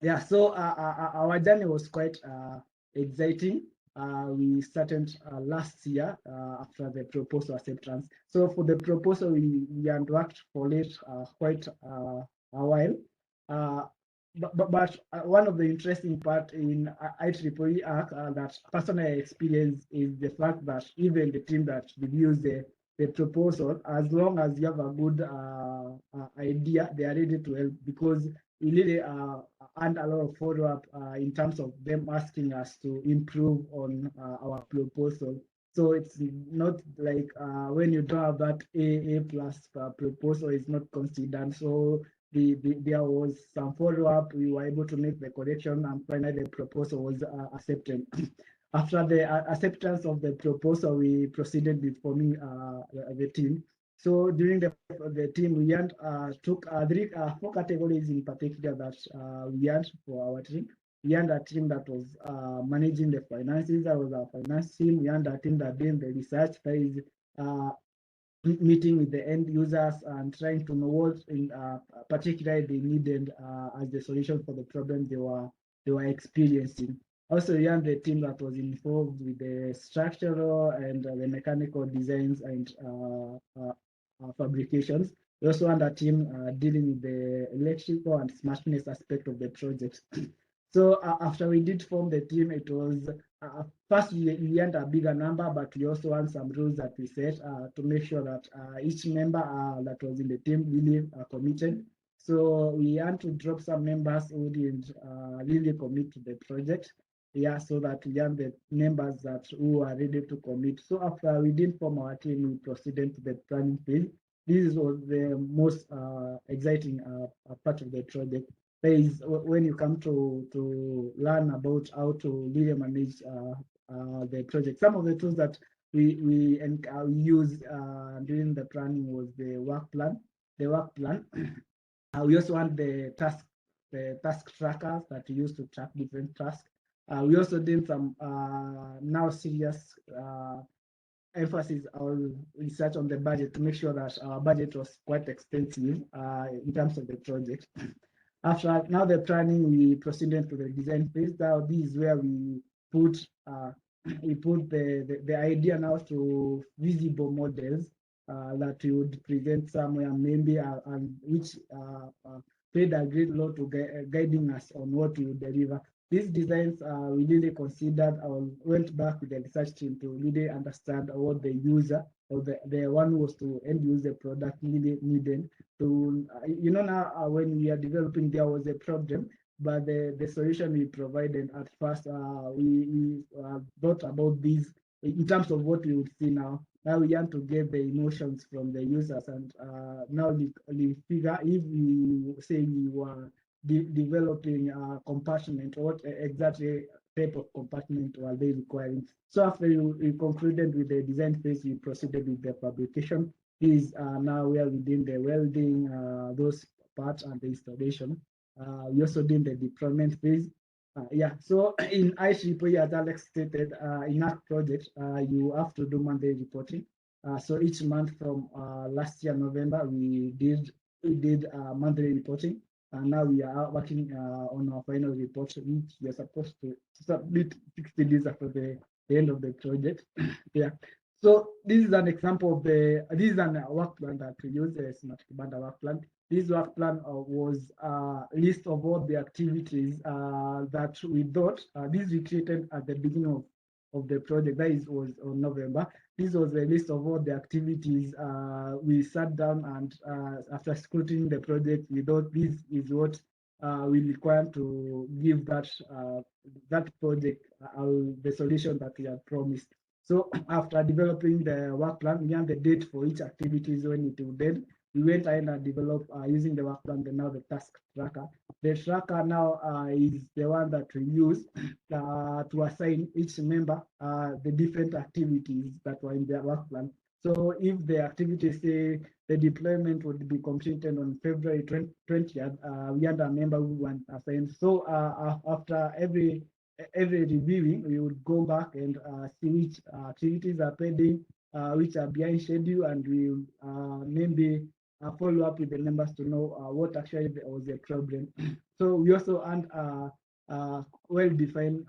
yeah. So our journey was quite exciting. We started last year after the proposal acceptance. So for the proposal, we had worked for it quite a while. But one of the interesting part in IEEE Act that personally experienced is the fact that even the team that reviews the proposal, as long as you have a good idea, they are ready to help, because we really and a lot of follow-up in terms of them asking us to improve on our proposal. So it's not like when you don't have that A plus proposal is not considered. So there was some follow-up. We were able to make the correction, and finally the proposal was accepted. After the acceptance of the proposal, we proceeded with forming the team. So during the team, we had took four categories in particular that we had for our team. We had a team that was managing the finances. That was our finance team. We had a team that did the research. That is meeting with the end users and trying to know what in particular they needed as the solution for the problem they were experiencing. Also, we had the team that was involved with the structural and the mechanical designs and fabrications. We also had a team dealing with the electrical and smartness aspect of the project. So after we did form the team, it was first we had a bigger number, but we also had some rules that we set to make sure that each member that was in the team really committed. So we had to drop some members who didn't really commit to the project. Yeah, so that we have the members that who are ready to commit. So after we did form our team, we proceeded to the planning phase. This was the most exciting part of the project. There is when you come to learn about how to really manage the project. Some of the tools that we use during the planning was the work plan. The work plan. We also want the task trackers that we use to track different tasks. We also did some now serious emphasis on research on the budget to make sure that our budget was quite extensive in terms of the project. After now the planning, we proceeded to the design phase. Now this is where we put the idea now to visible models that we would present somewhere, maybe and which played a great role to guiding us on what we would deliver. these designs we really considered or went back with the research team to really understand what the user or the one who was to end use the product really needed to, now when we are developing, there was a problem, but the solution we provided at first, we thought about these in terms of what we would see now. Now we want to get the emotions from the users, and now we figure if we say we were developing compartment, what exactly type of compartment were they requiring. So after we concluded with the design phase, we proceeded with the fabrication. Is now we are within the welding, those parts and the installation. We also did the deployment phase. Yeah, so in IEEE, as Alex stated, in that project, you have to do monthly reporting. So each month from last year, November, we did monthly reporting. And now we are working on our final report, which we are supposed to submit 60 days after the end of the project. Yeah. So this is an example of this is a work plan that we use, a Smart Kibanda work plan. This work plan was a list of all the activities that we thought, this we created at the beginning of the project, that was on November. This was a list of all the activities. We sat down and after scrutinizing the project, we thought this is what we require to give that project the solution that we had promised. So after developing the work plan, we had the date for each activities when it would end. We went ahead and developed using the work plan, now the task tracker. The tracker now is the one that we use to assign each member the different activities that were in their work plan. So if the activities say the deployment would be completed on February 20th, we had a member who went assigned. So after every reviewing, we would go back and see which activities are pending, which are behind schedule, and we maybe follow up with the members to know what actually was the problem. So we also had well-defined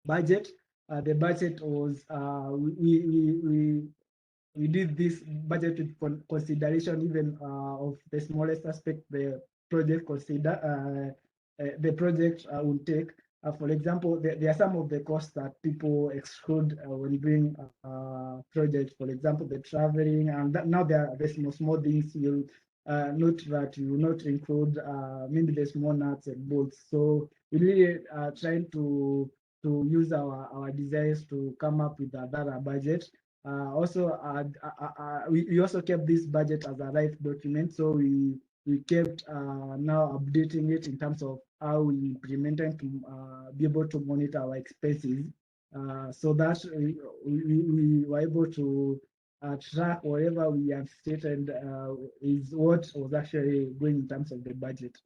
budget. The budget was we did this budget with consideration even of the smallest aspect the project the project will take. For example, there are some of the costs that people exclude when doing projects. For example, the traveling, and now there are the small things you'll note that you will not include, maybe the small nuts and bolts. So we really trying to use our designs to come up with a better budget. Also, we also kept this budget as a live document, so we kept now updating it in terms of how we implemented to be able to monitor our expenses, so that we were able to track whatever we have stated is what was actually going in terms of the budget.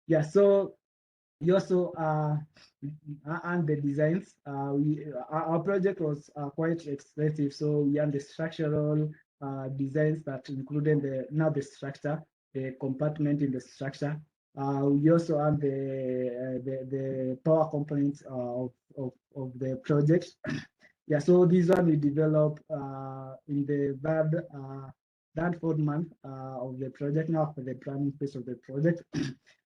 Yeah, so we also and the designs. Our project was quite extensive, so we had the structural designs that included the structure, the compartment in the structure. We also have the power components of the project. Yeah, so this one we developed in the third month of the project, now for the planning phase of the project.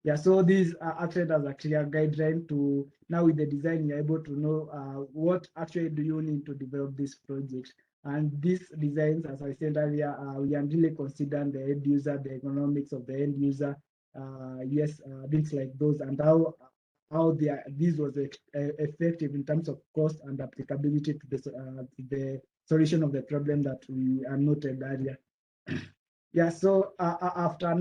Yeah, so these acted as a clear guideline to now with the design, you're able to know what actually do you need to develop this project. And these designs, as I said earlier, we are really considering the end user, the economics of the end user, yes, things like those, and how this was effective in terms of cost and applicability to the solution of the problem that we noted earlier. Yeah, so after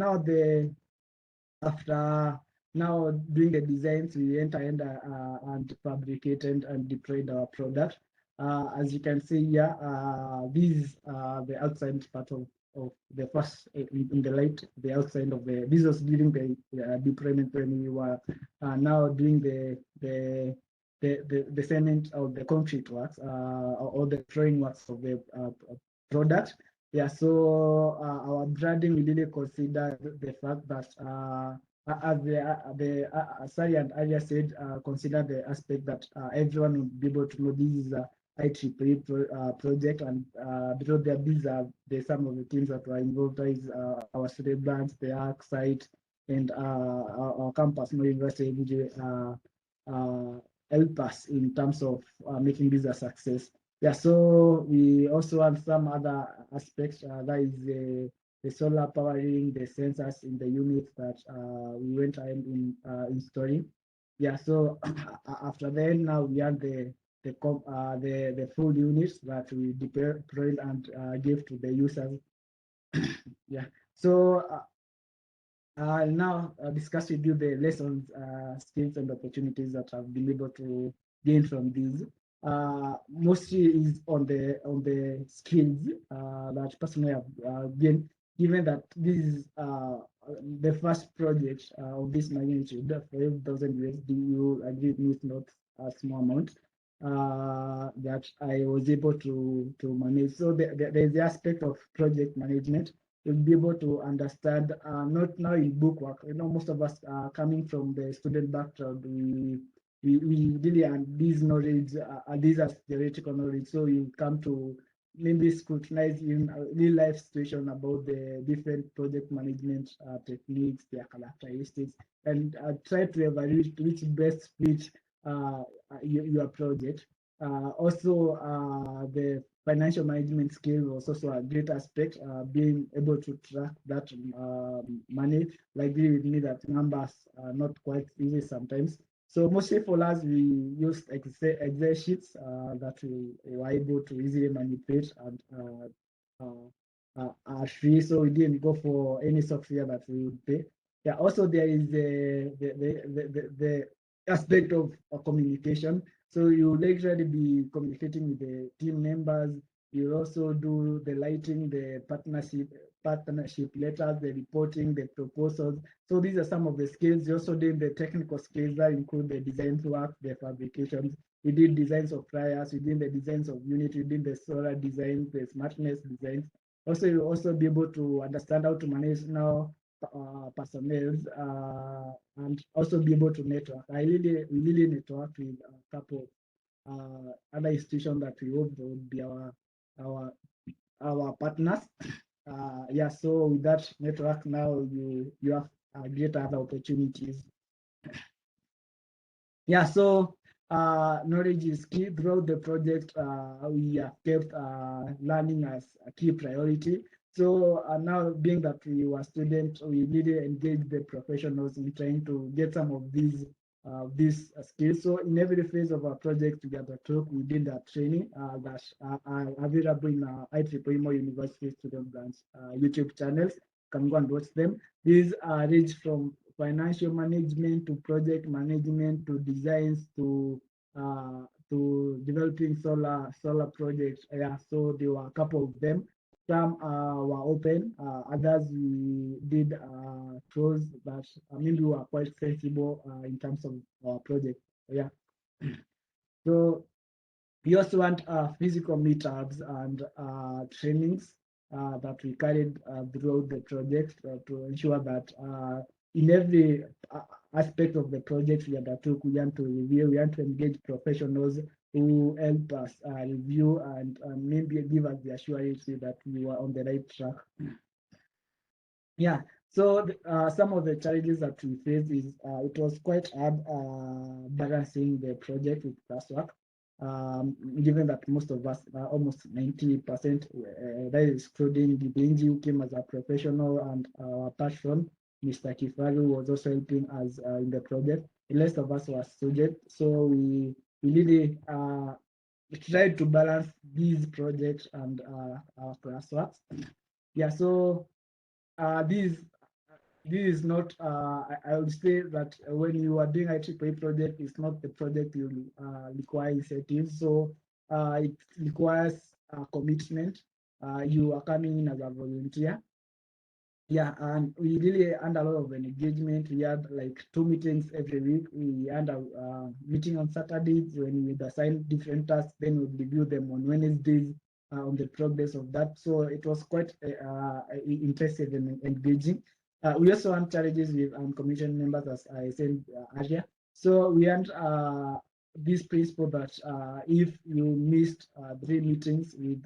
doing the designs, we enter and fabricated and deployed our product. As you can see here, these are the outside part of the first in the light, the outside of this was during the deployment when we were now doing the cement or the concrete works or the drawing works of the product. Yeah, so our branding, we really consider the fact that as Sari and Aria said, consider the aspect that everyone will be able to know this is a IEEE project, and because these are some of the things that were involved. There is our student branch, the ARC site, and our campus, University help us in terms of making this a success. Yeah, so we also have some other aspects. That is the solar powering, the sensors in the units that we went ahead in installing. Yeah, so after then, now we have the full units that we deployed and give to the users. Yeah, so I'll now discuss with you the lessons, skills, and opportunities that I've been able to gain from these. Mostly is on the skills that personally have gained, given that this is the first project of this magnitude for 8,000 USD. You agree with me, it's not a small amount that I was able to manage. So there's the aspect of project management. You'll be able to understand, not now in bookwork. You know, most of us are coming from the student background. We really, and these knowledge, these are theoretical knowledge. So you come to maybe scrutinize in a real life situation about the different project management techniques, their characteristics, and try to evaluate which best fit your project. Also, the financial management skill was also a great aspect, being able to track that money. Like, agree with me that numbers are not quite easy sometimes. So mostly for us, we used Excel sheets that we were able to easily manipulate and are free. So we didn't go for any software that we would pay. Yeah. Also, there is the aspect of communication. So you will actually be communicating with the team members. You also do the lighting, the partnership letters, the reporting, the proposals. So these are some of the skills. You also did the technical skills that include the design work, the fabrications. We did designs of fryers, we did the designs of unit, we did the solar designs, the smartness designs. Also, you also be able to understand how to manage now personnel and also be able to network. We really network with a couple other institutions that we hope would be our partners. Yeah, so with that network now, you have great other opportunities. Yeah, so knowledge is key. Throughout the project. We have kept learning as a key priority. So now, being that we were students, we really engage the professionals in trying to get some of these skills. So in every phase of our project, we undertook, we did that training that are available in our IEEE More University Student Branch YouTube channels. You can go and watch them. These are ranged from financial management to project management to designs to developing solar projects. Yeah, so there were a couple of them. Some were open, others we did close, but maybe were quite sensible in terms of our project. Yeah. So we also want physical meetups and trainings that we carried throughout the project to ensure that in every aspect of the project we undertook, we want to review, we want to engage professionals who help us review and maybe give us the assurance that we were on the right track. Yeah, so some of the challenges that we faced is it was quite hard balancing the project with classwork. Given that most of us, almost 90%, that is excluding the Benji who came as a professional, and our patron, Mr. Kifaru, was also helping us in the project. The rest of us were students, so we really tried to balance these projects and our classwork. Yeah, so this is not, I would say that when you are doing a IEEE project, it's not the project you require incentives. So it requires commitment. You are coming in as a volunteer. Yeah, and we really had a lot of engagement. We had like 2 meetings every week. We had a meeting on Saturdays when we assign different tasks, then we review them on Wednesdays on the progress of that. So it was quite interesting and engaging. We also had challenges with commission members, as I said earlier. So we had this principle that if you missed 3 meetings with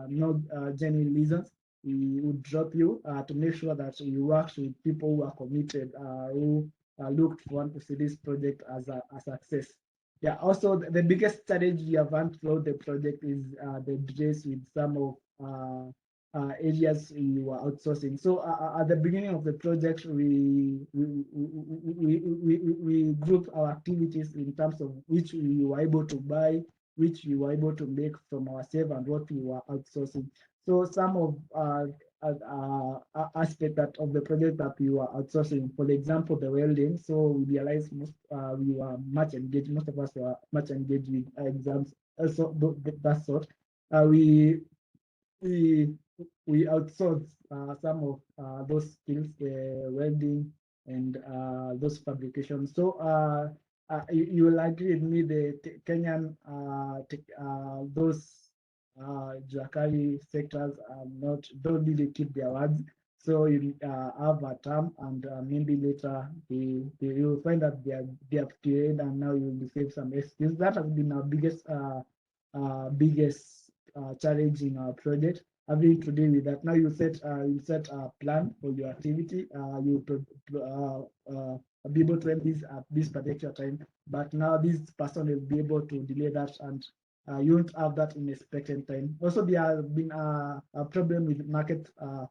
no genuine reasons, we would drop you to make sure that you work with people who are committed, who want to see this project as a success. Yeah, also the biggest challenge we have had throughout the project is the delays with some of areas we were outsourcing. So at the beginning of the project, we grouped our activities in terms of which we were able to buy, which we were able to make from ourselves, and what we were outsourcing. So some of aspect that of the project that we were outsourcing, for example, the welding. So we realized we were much engaged. Most of us were much engaged with exams, also that sort. We we we outsourced some of those skills, the welding and those fabrications. So you will agree with me, the Kenyan those Juakali sectors don't really keep their words. So you have a term, and maybe later you will find that they have cleared, and now you will receive some excuse. That has been our biggest challenge in our project, having to deal with that. Now you set a plan for your activity. You be able to end this at this particular time, but now this person will be able to delay that, and you won't have that in expected time. Also, there has been a problem with market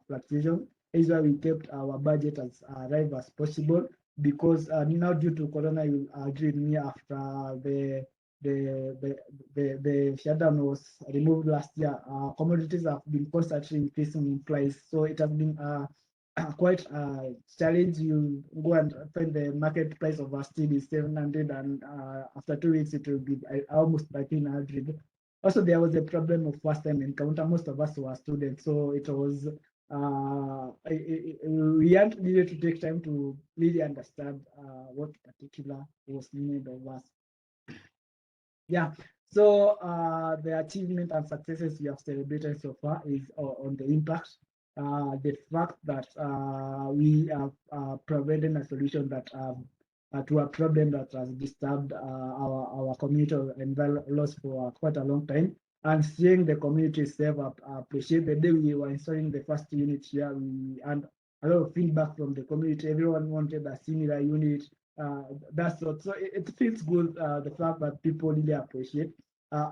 fluctuation. Is why we kept our budget as arrive as possible, because now due to Corona, you agree with me, after the shutdown was removed last year, commodities have been constantly increasing in price. So it has been quite a challenge. You go and find the market price of our steel is 700, and after 2 weeks it will be almost 1300. Also, there was a problem of first time encounter. Most of us were students, so it was we had needed to take time to really understand what particular was needed of us. Yeah, so the achievement and successes we have celebrated so far is on the impact. The fact that we have provided a solution that to a problem that has disturbed our community and lost for quite a long time, and seeing the community itself appreciate. The day we were installing the first unit here, we and a lot of feedback from the community. Everyone wanted a similar unit. That's what. So it feels good. The fact that people really appreciate.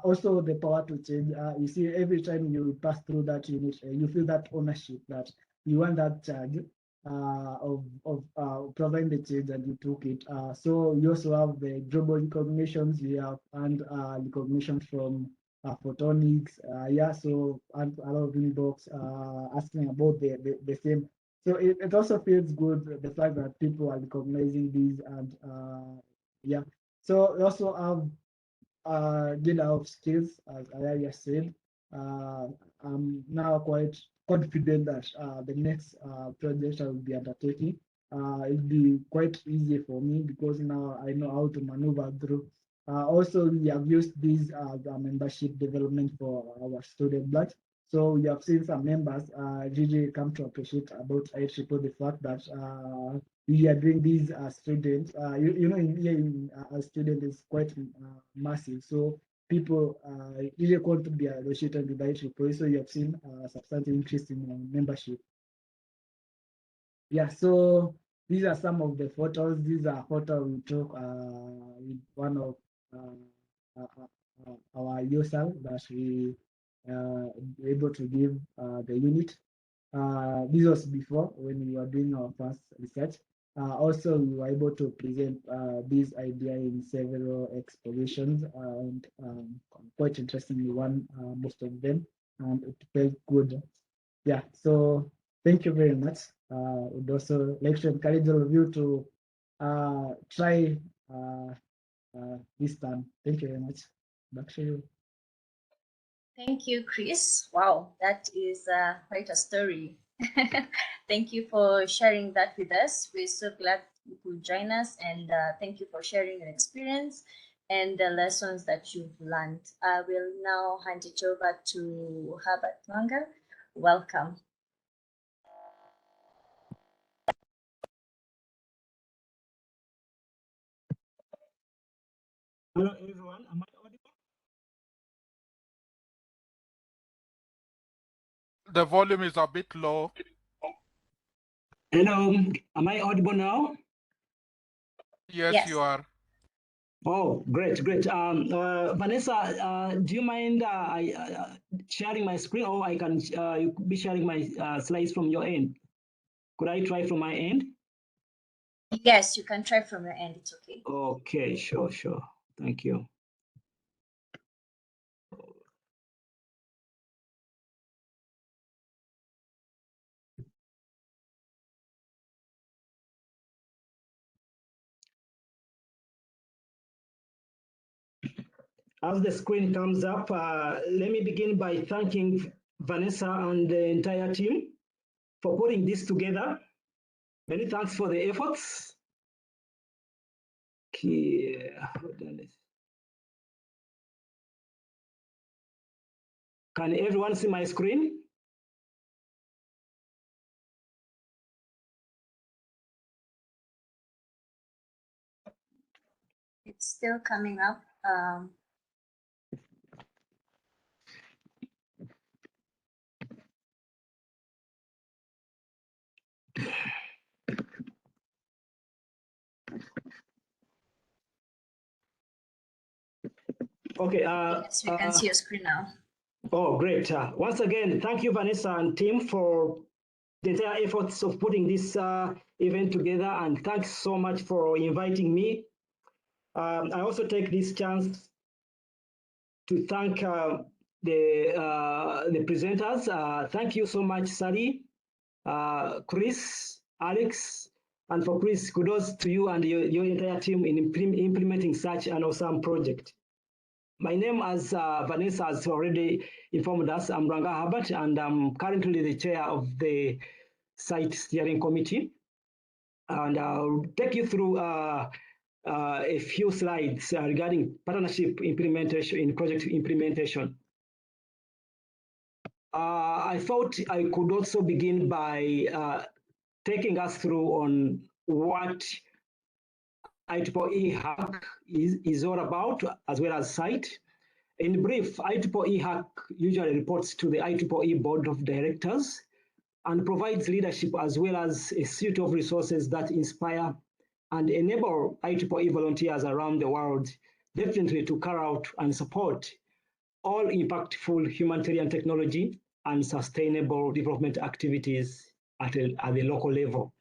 Also, the power to change. You see, every time you pass through that unit, you feel that ownership, that you want that charge of providing the change, and you took it. So you also have the global recognitions. We have and recognition from photonics. Yeah, so and a lot of inbox asking about the same. So it also feels good, the fact that people are recognizing these, and yeah. So we also have gain of skills, as Aya said. I'm now quite confident that the next project I will be undertaking, it'll be quite easy for me, because now I know how to maneuver through. Also, we have used this as a membership development for our student blood. So we have seen some members really come to appreciate about IEEE, the fact that we are doing these as students. You know, in a student is quite massive. So people really want to be associated with IEEE. So you have seen a substantial increase in membership. Yeah, so these are some of the photos. These are photos we took with one of our users that we able to give the unit. This was before, when we were doing our first research. Also, we were able to present this idea in several expositions, and quite interestingly, one most of them, and it felt good. Yeah, so thank you very much. Would also like to encourage all of you to try this time. Thank you very much. Back to you. Thank you, Chris. Wow, that is quite a story. Thank you for sharing that with us. We're so glad you could join us, and thank you for sharing your experience and the lessons that you've learned. I will now hand it over to Herbert Mwanga. Welcome. Hello, everyone. Am I audible? The volume is a bit low. Hello, am I audible now? Yes, Yes. you are. Oh, great, great. Vanessa, do you mind sharing my screen, or I can you could be sharing my slides from your end? Could I try from my end? Yes, you can try from your end. It's okay. Okay, sure, sure. Thank you. As the screen comes up, let me begin by thanking Vanessa and the entire team for putting this together. Many thanks for the efforts. Okay, hold on. Can everyone see my screen? It's still coming up. Okay. Yes, we can see your screen now. Oh, great. Once again, thank you, Vanessa and team, for the entire efforts of putting this event together. And thanks so much for inviting me. I also take this chance to thank the presenters. Thank you so much, Sally, Chris, Alex, and for Chris, kudos to you and your entire team in implementing such an awesome project. My name, as Vanessa has already informed us, I'm Ranga Herbert, and I'm currently the chair of the site steering committee. And I'll take you through a few slides regarding partnership implementation in project implementation. I thought I could also begin by taking us through on what IEEE hack is all about, as well as site. In brief, IEEE hack usually reports to the IEEE Board of Directors and provides leadership as well as a suite of resources that inspire and enable IEEE volunteers around the world definitely to carry out and support all impactful humanitarian technology and sustainable development activities at the local level.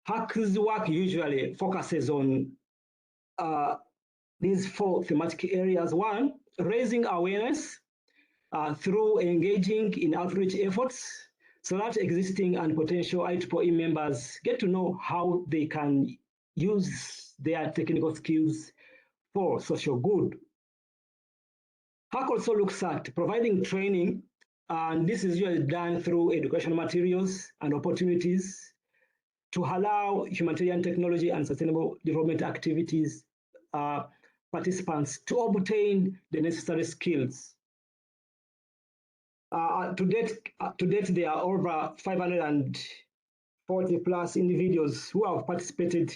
HAC's work usually focuses on these four thematic areas. One, raising awareness through engaging in outreach efforts so that existing and potential IEEE members get to know how they can use their technical skills for social good. HAC also looks at providing training, and this is usually done through educational materials and opportunities to allow humanitarian technology and sustainable development activities participants to obtain the necessary skills. To date, there are over 540 plus individuals who have participated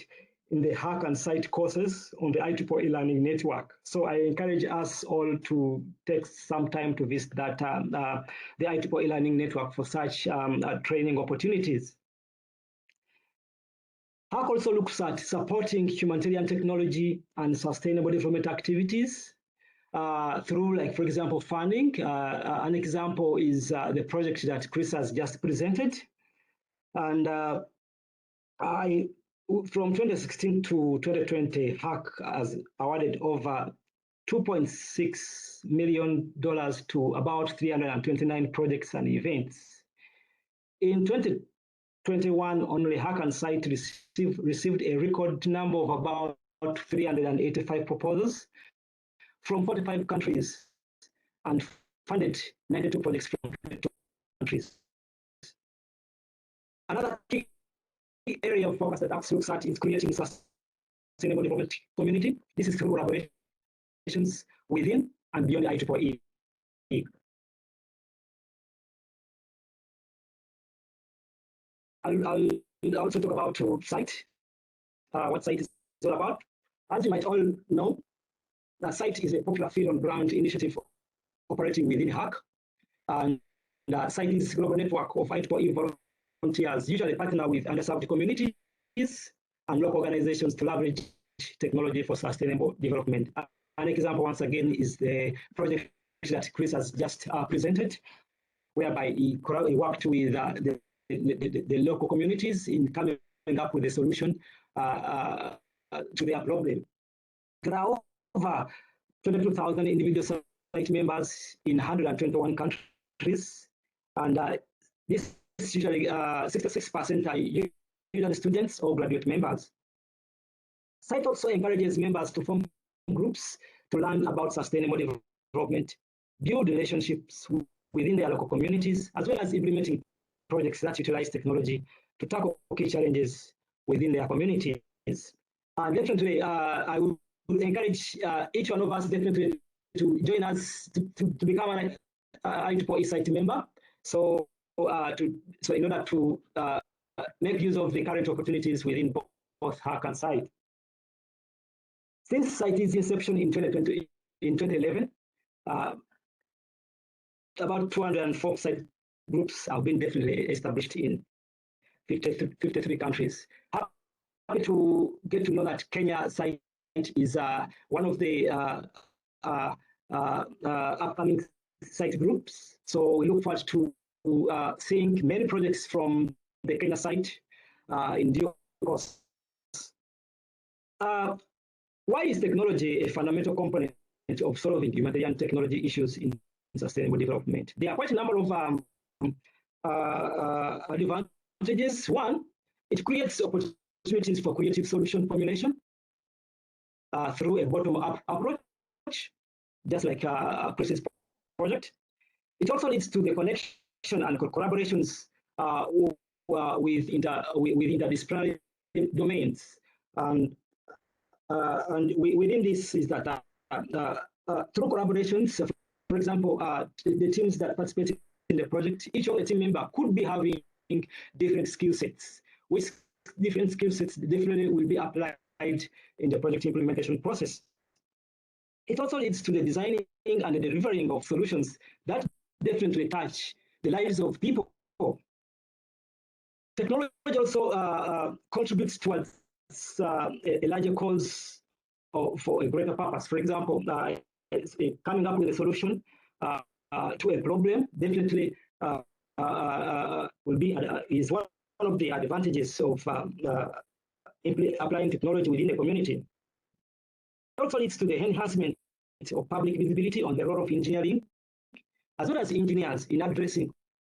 in the hack and site courses on the IEEE Learning Network. So I encourage us all to take some time to visit that the IEEE Learning Network for such training opportunities. HAC also looks at supporting humanitarian technology and sustainable development activities through, like, for example, funding. An example is the project that Chris has just presented. And from 2016 to 2020, HAC has awarded over $2.6 million to about 329 projects and events. In 2021, only HAC and site received a record number of about 385 proposals from 45 countries and funded 92 projects from 22 countries. Another key area of focus that ACS looks at is creating sustainable development community. This is through collaborations within and beyond the IEEE. I'll also talk about site, what site is all about. As you might all know, the site is a popular field on ground initiative operating within HAC. And site is a global network of IEEE volunteers, usually partner with underserved communities and local organizations to leverage technology for sustainable development. An example, once again, is the project that Chris has just presented, whereby he worked with the local communities in coming up with a solution to their problem. There are over 22,000 individual site members in 121 countries, and this is usually 66% are usually students or graduate members. Site also encourages members to form groups to learn about sustainable development, build relationships within their local communities, as well as implementing projects that utilize technology to tackle key challenges within their communities. And definitely, I would encourage each one of us definitely to join us to become an Ieee site member. So, in order to make use of the current opportunities within both HAC and site. Since site's inception in 2011, about 204 site groups have been definitely established in 53 countries. Happy to get to know that Kenya site is one of the upcoming site groups. So we look forward to seeing many projects from the Kenya site in due course. Why is technology a fundamental component of solving humanitarian technology issues in sustainable development? There are quite a number of advantages. One, it creates opportunities for creative solution formulation through a bottom-up approach, just like Chris's project. It also leads to the connection and collaborations with interdisciplinary domains. And within this is that through collaborations, for example, the teams that participate in the project, each of the team member could be having different skill sets, which different skill sets definitely will be applied in the project implementation process. It also leads to the designing and the delivering of solutions that definitely touch the lives of people. Technology also contributes towards a larger cause for a greater purpose. For example, coming up with a solution to a problem definitely will be is one of the advantages of applying technology within the community. It also leads to the enhancement of public visibility on the role of engineering, as well as engineers in addressing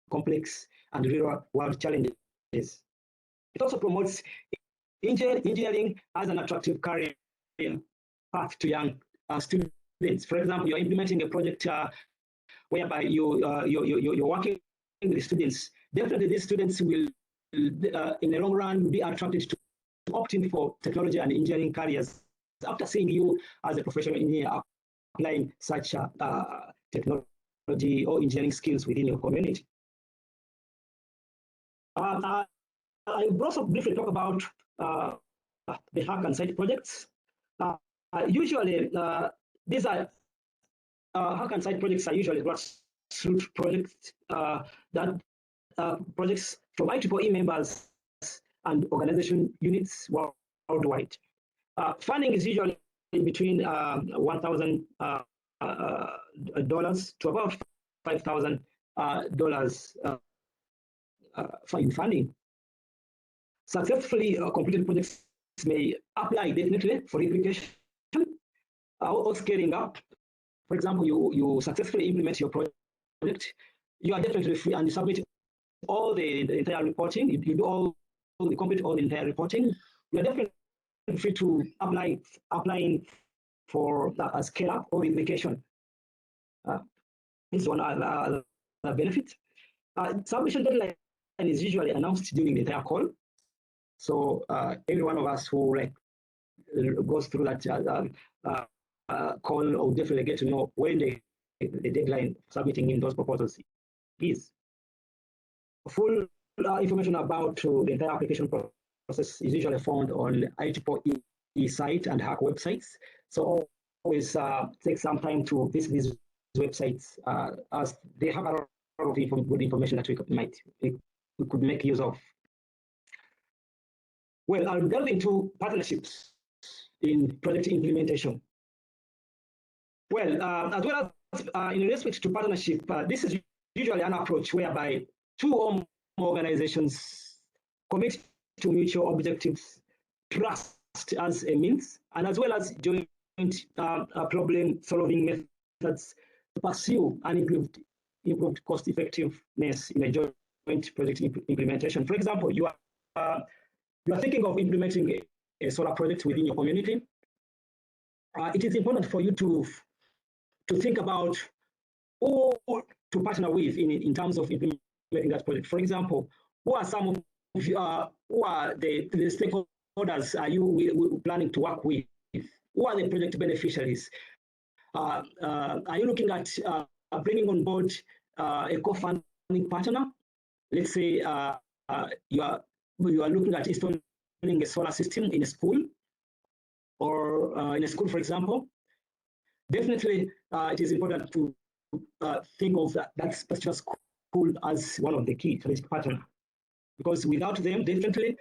complex and real-world challenges. It also promotes engineering as an attractive career path to young students. For example, you're implementing a project whereby you're working with the students. Definitely, these students will, in the long run, be attracted to opt in for technology and engineering careers after seeing you as a professional engineer applying such technology or engineering skills within your community. I will also briefly talk about the HAC and site projects. Usually, these are HAC and site projects are usually grassroots projects that projects from Ieee members and organization units worldwide. Funding is usually between $1,000 to about $5,000 in funding. Successfully completed projects may apply definitely for replication or scaling up. For example, you successfully implement your project, you are definitely free and you submit all the entire reporting, you do complete all the entire reporting, you are definitely free to applying for a scale up or replication. This is one other benefit. Submission deadline is usually announced during the entire call. So every one of us who goes through that call will definitely get to know when the deadline for submitting in those proposals is. Full information about the entire application process is usually found on Ieee site and HAC websites. So always take some time to visit these websites as they have a lot of good information that we could make use of. Well, I'll delve into partnerships in project implementation. Well, as well as in respect to partnership, this is usually an approach whereby two or more organizations commit to mutual objectives, trust as a means, and as well as joint problem-solving methods to pursue an improved cost-effectiveness in a joint project implementation. For example, you are thinking of implementing a solar project within your community. It is important for you to think about who to partner with in terms of implementing that project. For example, who are some of who are the stakeholders are you planning to work with? Who are the project beneficiaries? Are you looking at bringing on board a co-funding partner? Let's say you are looking at installing a solar system in a school, or in a school, for example. Definitely, it is important to think of that particular school as one of the key strategic partners, because without them, definitely,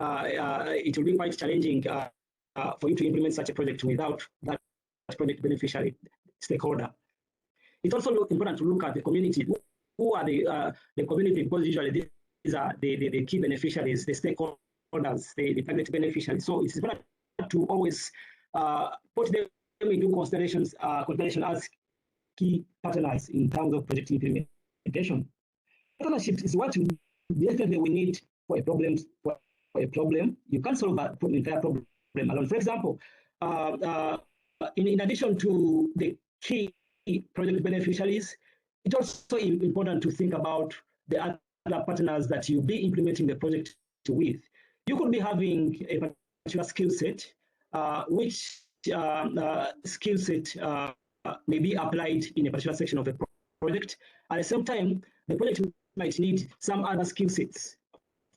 it will be quite challenging for you to implement such a project without that project beneficiary stakeholder. It's also important to look at the community. Who are the community? Because usually these are the key beneficiaries, the stakeholders, the target beneficiaries. So it's important to always put them into consideration as key partners in terms of project implementation. Partnership is what definitely we need for a problem. You can't solve that entire problem alone. For example, in addition to the key project beneficiaries, it's also important to think about the other partners that you'll be implementing the project with. You could be having a particular skill set, which skill set may be applied in a particular section of a project. At the same time, the project might need some other skill sets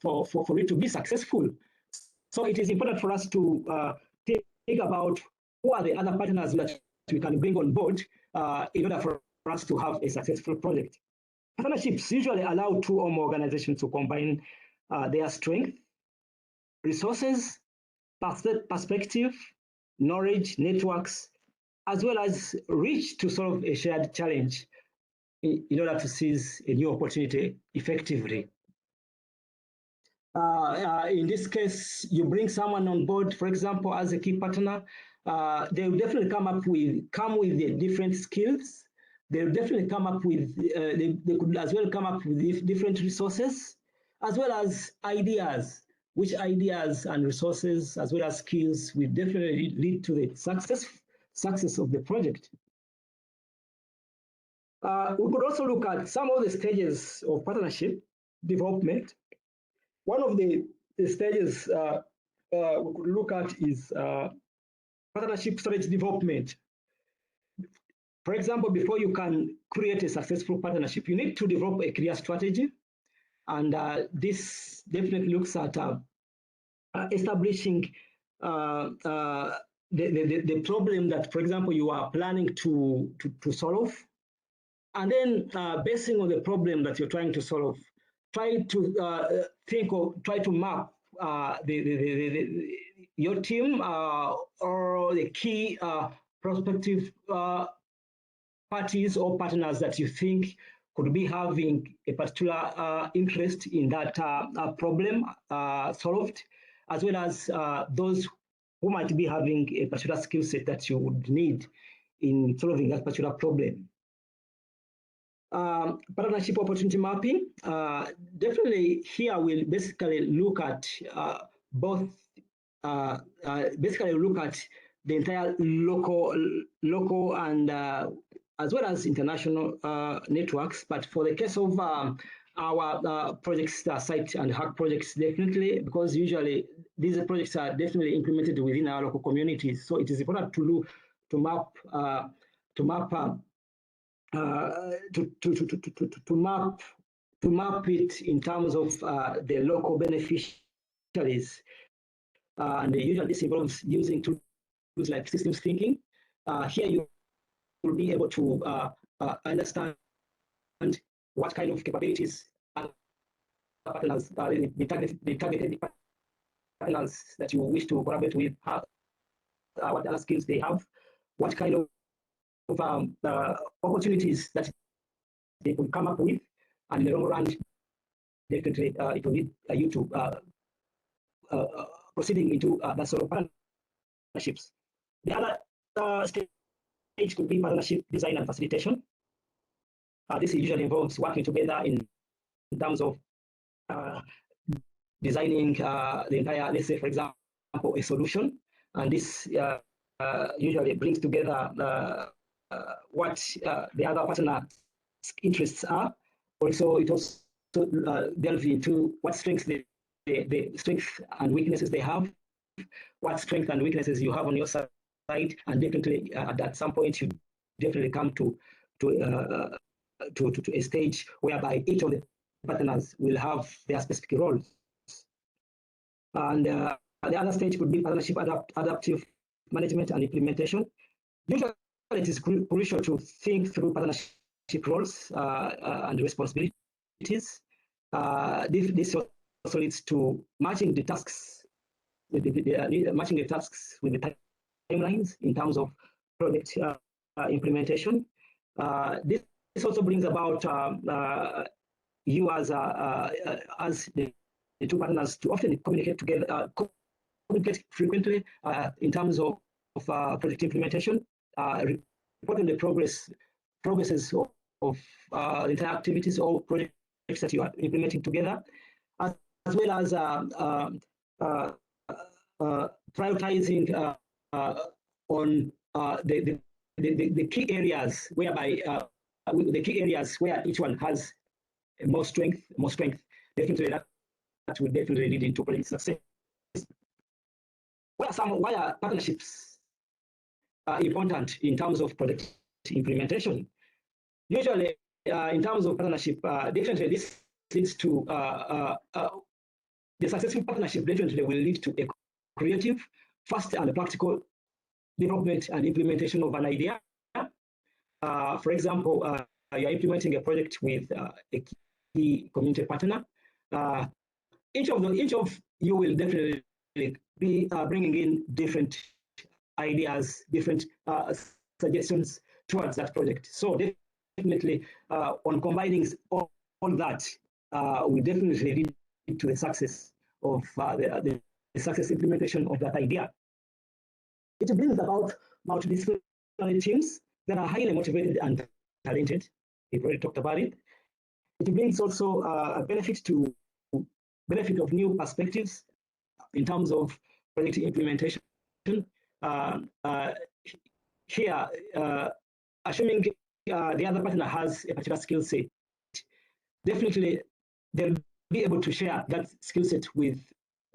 for it to be successful. So it is important for us to think about who are the other partners that we can bring on board in order for us to have a successful project. Partnerships usually allow two or more organizations to combine their strength, resources, perspective, knowledge, networks, as well as reach to solve a shared challenge in order to seize a new opportunity effectively. In this case, you bring someone on board, for example, as a key partner, they will definitely come with the different skills. They'll definitely come up with, they could as well come up with different resources, as well as ideas, which ideas and resources, as well as skills, will definitely lead to the success of the project. We could also look at some of the stages of partnership development. One of the stages we could look at is partnership strategy development. For example, before you can create a successful partnership, you need to develop a clear strategy. And this definitely looks at establishing the problem that, for example, you are planning to solve. And then basing on the problem that you're trying to solve, try to try to map your team or the key prospective parties or partners that you think could be having a particular interest in that problem solved, as well as those who might be having a particular skill set that you would need in solving that particular problem. Partnership opportunity mapping, definitely here we'll basically look at both, basically look at the entire local and as well as international networks. But for the case of our projects, site and hack projects, definitely, because usually these projects are definitely implemented within our local communities. So it is important to map it in terms of the local beneficiaries. And usually this involves using tools like systems thinking. Here you will be able to understand what kind of capabilities partners the targeted partners that you wish to collaborate with, what other skills they have, what kind of opportunities that they could come up with, and in the long run, definitely it will lead you to proceeding into that sort of partnerships. The other stage could be partnership design and facilitation. This usually involves working together in terms of designing the entire, let's say, for example, a solution. And this usually brings together what the other partner's interests are. Also, it also delves into what strengths the strengths and weaknesses they have, what strengths and weaknesses you have on your side, and definitely at some point you definitely come to a stage whereby each of the partners will have their specific roles. And the other stage could be partnership adaptive management and implementation. Usually, it is crucial to think through partnership roles and responsibilities. This also leads to matching the tasks with matching the tasks with the timelines in terms of project implementation. This also brings about you as the two partners to often communicate together, communicate frequently in terms of project implementation, reporting the progresses of entire activities or projects that you are implementing together, as well as prioritizing on the key areas whereby the key areas where each one has more strength. Definitely that will definitely lead into project success. Why are partnerships important in terms of project implementation? Usually, in terms of partnership, definitely this leads to the successful partnership definitely will lead to a creative, fast and practical development and implementation of an idea. For example, you're implementing a project with a key community partner. Each of you will definitely be bringing in different ideas, different suggestions towards that project. So definitely, on combining all that, we definitely lead to the success of the success implementation of that idea. It brings about multidisciplinary teams that are highly motivated and talented. We've already talked about it. It brings also a benefit of new perspectives in terms of project implementation. Here, assuming the other partner has a particular skill set, definitely they'll be able to share that skill set with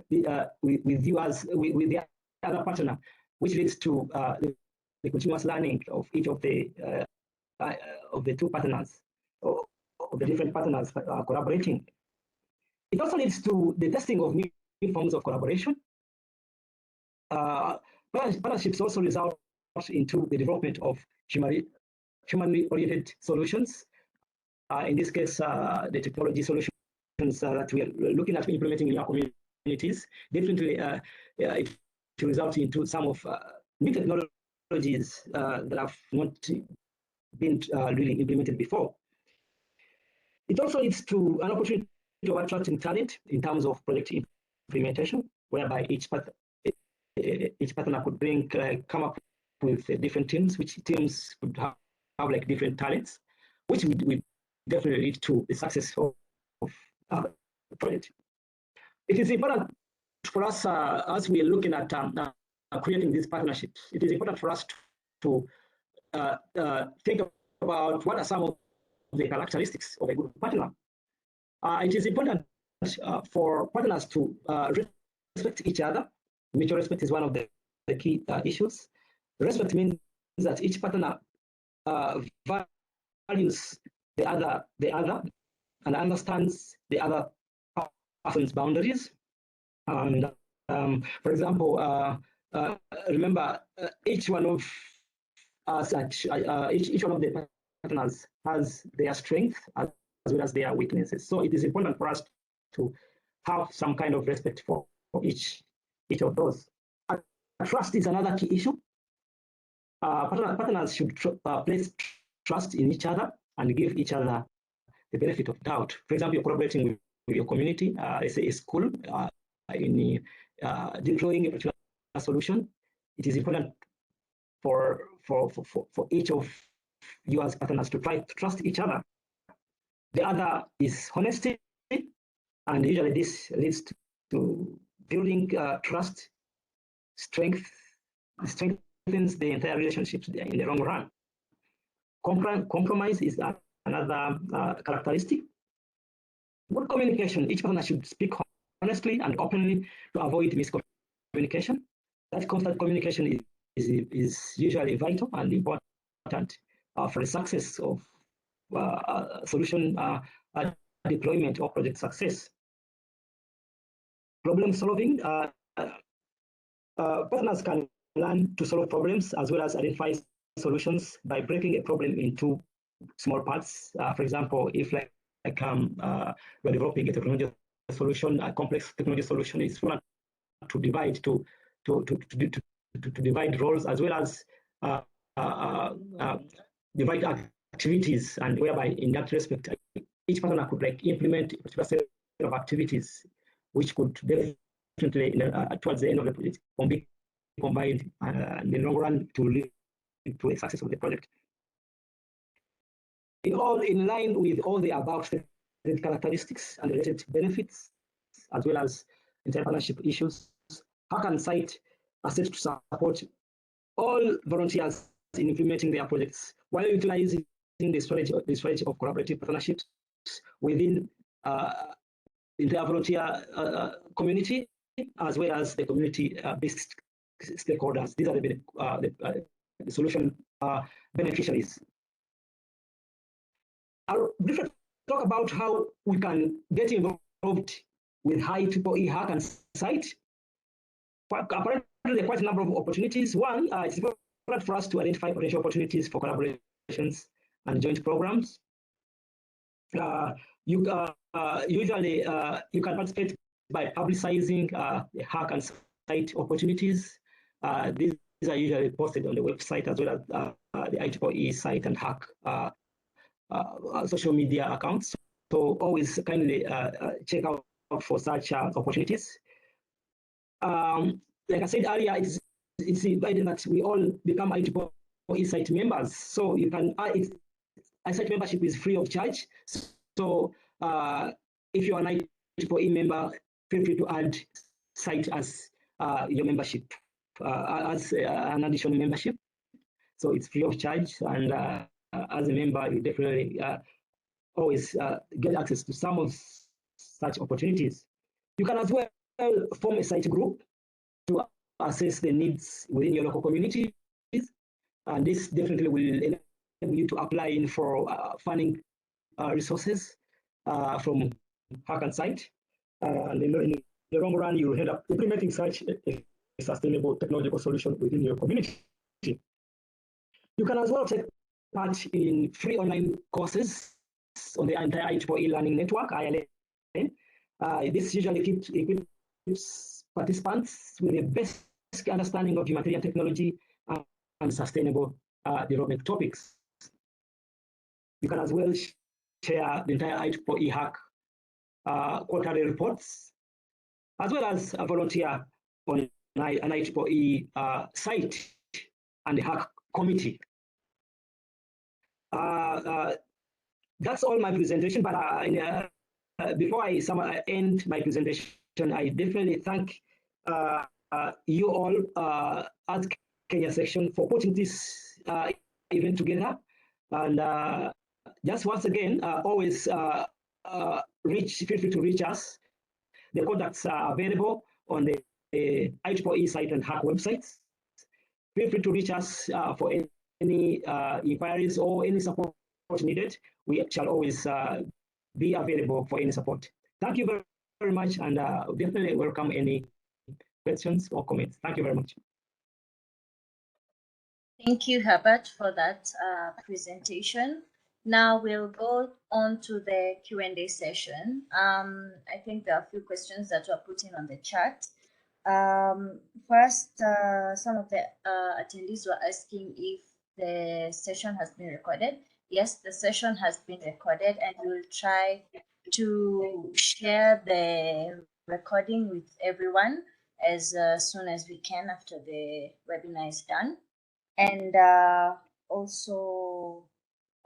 you as with the other partner, which leads to the continuous learning of each of the two partners, or of the different partners collaborating. It also leads to the testing of new forms of collaboration. Partnerships also result into the development of humanly oriented solutions. In this case, the technology solutions that we are looking at implementing in our communities, definitely it results into some of new technologies that have not been really implemented before. It also leads to an opportunity of attracting talent in terms of project implementation, whereby each partner could come up with different teams, which teams could have like different talents, which would definitely lead to the success of the project. It is important for us as we are looking at creating these partnerships. It is important for us to think about what are some of the characteristics of a good partner. It is important for partners to respect each other. Mutual respect is one of the key issues. Respect means that each partner values the other and understands the other person's boundaries. And for example, remember each one of each one of the partners has their strength as well as their weaknesses. So it is important for us to have some kind of respect for each each of those. Trust is another key issue. Partners should place trust in each other and give each other the benefit of doubt. For example, you're collaborating with your community, let's say a school, in deploying a particular solution. It is important for each of you as partners to try to trust each other. The other is honesty, and usually this leads to building trust, strengthens the entire relationships in the long run. Compromise is another characteristic. Good communication. Each partner should speak honestly and openly to avoid miscommunication. That constant communication is usually vital and important for the success of solution deployment or project success. Problem solving. Partners can learn to solve problems as well as identify solutions by breaking a problem into small parts. For example, if we're developing a technology solution, a complex technology solution, is to divide to divide roles as well as divide activities, and whereby in that respect, each partner could implement a particular set of activities, which could definitely towards the end of the project be combined in the long run to lead to the success of the project. In line with all the above characteristics and related benefits, as well as entire partnership issues, Hack and Site are set to support all volunteers in implementing their projects while utilizing the strategy of collaborative partnerships within the entire volunteer community, as well as the community-based stakeholders. These are the solution beneficiaries. I'll briefly talk about how we can get involved with IEEE Hack and Site. Apparently, there are quite a number of opportunities. One, it's important for us to identify potential opportunities for collaborations and joint programs. Usually, you can participate by publicizing the Hack and Site opportunities. These are usually posted on the website as well as the IEEE site and Hack social media accounts. So always kindly check out for such opportunities. Like I said earlier, it's important that we all become IEEE site members. So you can, site membership is free of charge. So if you're an IEEE member, feel free to add site as your membership, as an additional membership. So it's free of charge, and as a member, you definitely always get access to some of such opportunities. You can as well form a site group to assess the needs within your local communities, and this definitely will enable you to apply in for funding resources from Hack and Site. And in the long run, you will end up implementing such a sustainable technological solution within your community. You can as well take part in free online courses on the entire IEEE Learning Network, ILN. This usually equips participants with the best understanding of humanitarian technology and sustainable development topics. You can as well share the entire IEEE Hack quarterly reports, as well as volunteer on an IEEE site and the Hack committee. That's all my presentation, but before I end my presentation, I definitely thank you all at Kenya section for putting this event together. And just once again, always feel free to reach us. The contacts are available on the IEEE site and Hack websites. Feel free to reach us for any inquiries or any support needed. We shall always be available for any support. Thank you very, very much, and definitely welcome any questions or comments. Thank you very much. Thank you, Herbert, for that presentation. Now we'll go on to the Q&A session. I think there are a few questions that were put in on the chat. First, some of the attendees were asking if the session has been recorded. Yes, the session has been recorded, and we'll try to share the recording with everyone as soon as we can after the webinar is done. And also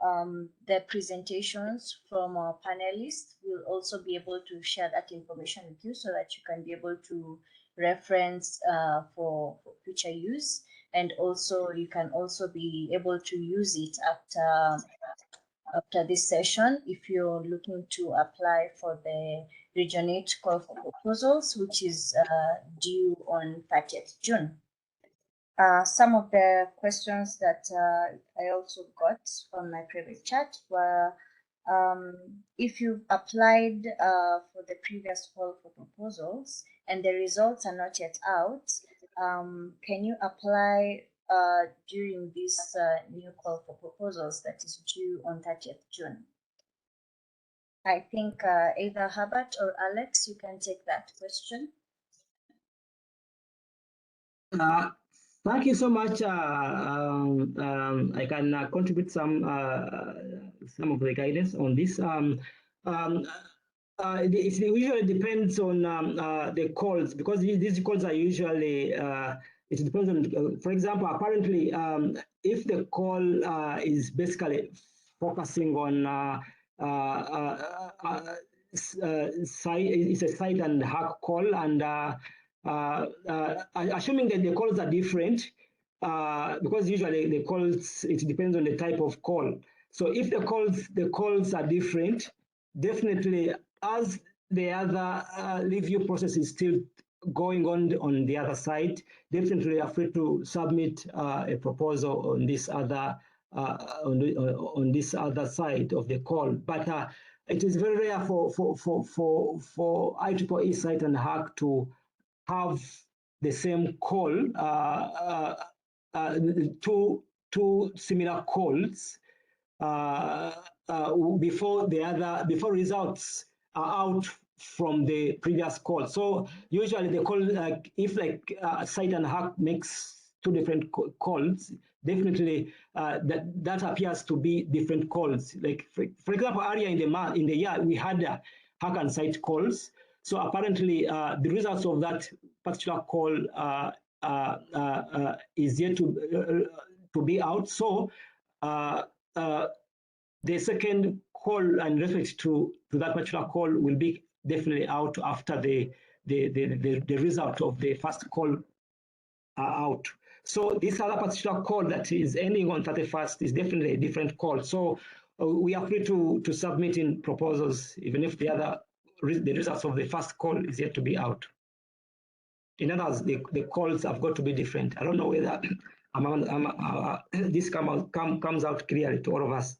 the presentations from our panelists. We'll also be able to share that information with you so that you can be able to reference for future use. And also you can also be able to use it after this session if you're looking to apply for the Region 8 call for proposals, which is due on 30th June. Some of the questions that I also got on my private chat were if you've applied for the previous call for proposals and the results are not yet out, can you apply during this new call for proposals that is due on 30th June? I think either Herbert or Alex, you can take that question. Thank you so much. I can contribute some of the guidance on this. It usually depends on the calls, because these calls are usually it depends on. For example, apparently, if the call is basically focusing on it's a site and hack call, and assuming that the calls are different, because usually the calls, it depends on the type of call. So if the calls are different, definitely, as the other review process is still going on the other side, definitely are free to submit a proposal on this other on this other side of the call. But it is very rare for IEEE site and hack to have the same call, two similar calls before results are out from the previous call. So usually the call, if site and hack makes two different calls, definitely that appears to be different calls. Like for example, earlier in the year we had hack and site calls. So apparently the results of that particular call is yet to be out. So the second call and respect to that particular call will be definitely out after the result of the first call are out. So this other particular call that is ending on 31st is definitely a different call. So we are free to submit in proposals, even if the results of the first call is yet to be out. In other words, the calls have got to be different. I don't know whether this comes out clearly to all of us.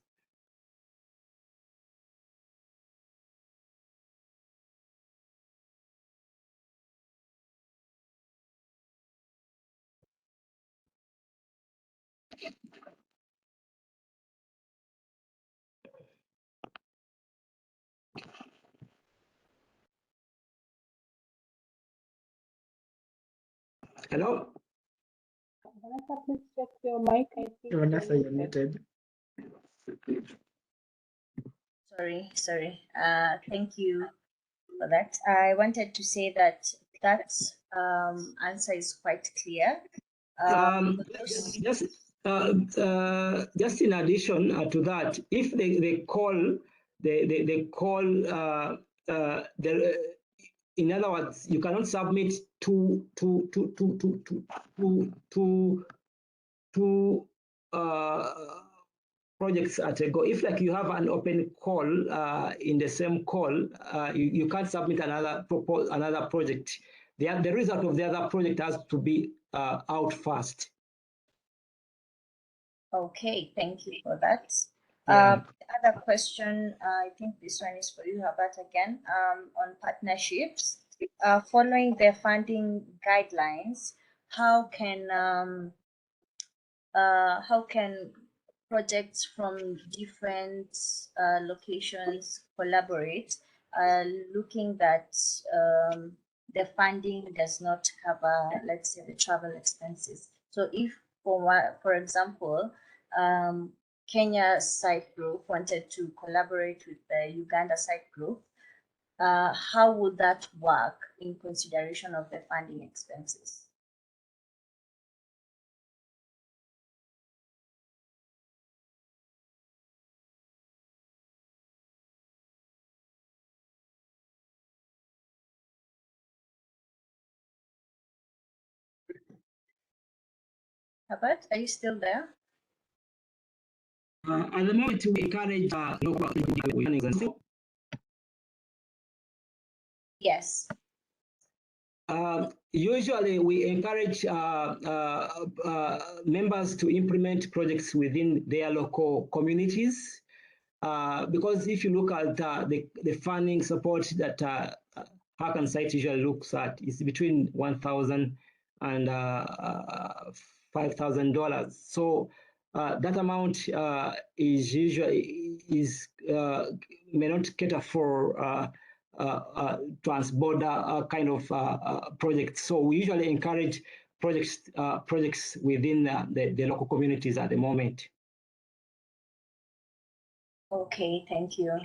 Hello? Vanessa, please check your mic. I think Vanessa, you're muted. Sorry. Thank you for that. I wanted to say that that answer is quite clear. Just in addition to that, if they call in other words, you cannot submit two projects at a go. If you have an open call in the same call, you can't submit another project. The result of the other project has to be out first. Okay, thank you for that. Yeah. Other question, I think this one is for you, Herbert, again, on partnerships. Following the funding guidelines, how can projects from different locations collaborate, looking that the funding does not cover, let's say, the travel expenses. So if, for example, Kenya site group wanted to collaborate with the Uganda site group, how would that work in consideration of the funding expenses? Herbert, are you still there? At the moment, we encourage Yes. Usually, we encourage members to implement projects within their local communities. Because if you look at the funding support that Hakan site usually looks at, is between $1,000 and $5,000. So that amount is usually may not cater for trans-border kind of projects. So we usually encourage projects within the local communities at the moment. Okay, thank you.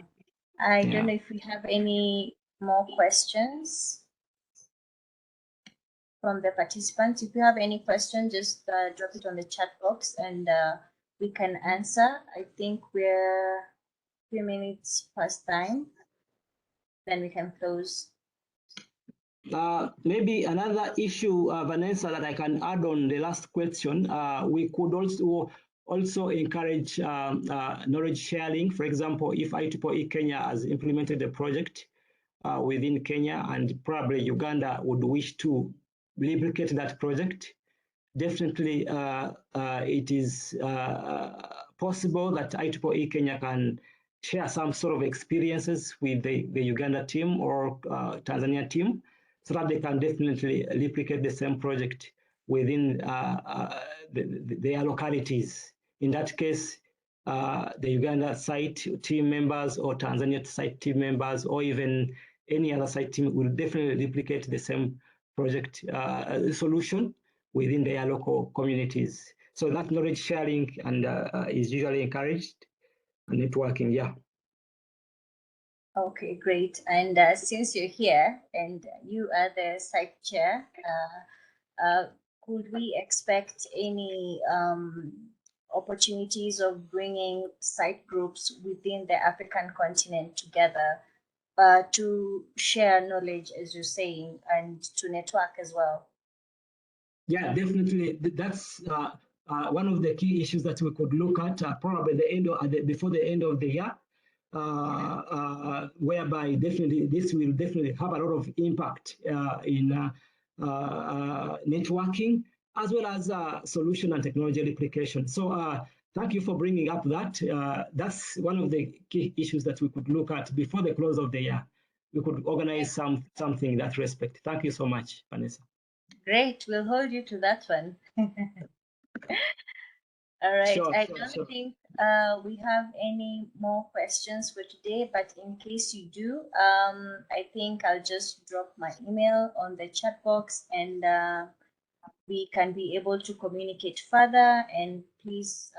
I don't know if we have any more questions from the participants. If you have any questions, just drop it on the chat box and we can answer. I think we're 3 minutes past time. Then we can close. Maybe another issue, Vanessa, that I can add on the last question, we could also encourage knowledge sharing. For example, if Ieee Kenya has implemented a project within Kenya and probably Uganda would wish to replicate that project, definitely it is possible that Ieee Kenya can share some sort of experiences with the Uganda team or Tanzania team, so that they can definitely replicate the same project within their localities. In that case, the Uganda site team members or Tanzania site team members or even any other site team will definitely replicate the same project solution within their local communities. So that knowledge sharing and is usually encouraged and networking, yeah. Okay, great. And since you're here and you are the site chair, could we expect any opportunities of bringing site groups within the African continent together to share knowledge, as you're saying, and to network as well? Yeah, definitely. That's one of the key issues that we could look at probably before the end of the year, whereby definitely this will definitely have a lot of impact in networking as well as solution and technology replication. So thank you for bringing up that. That's one of the key issues that we could look at before the close of the year. We could organize something in that respect. Thank you so much, Vanessa. Great, we'll hold you to that one. All right, Sure, I don't think we have any more questions for today, but in case you do, I think I'll just drop my email on the chat box and we can be able to communicate further. And please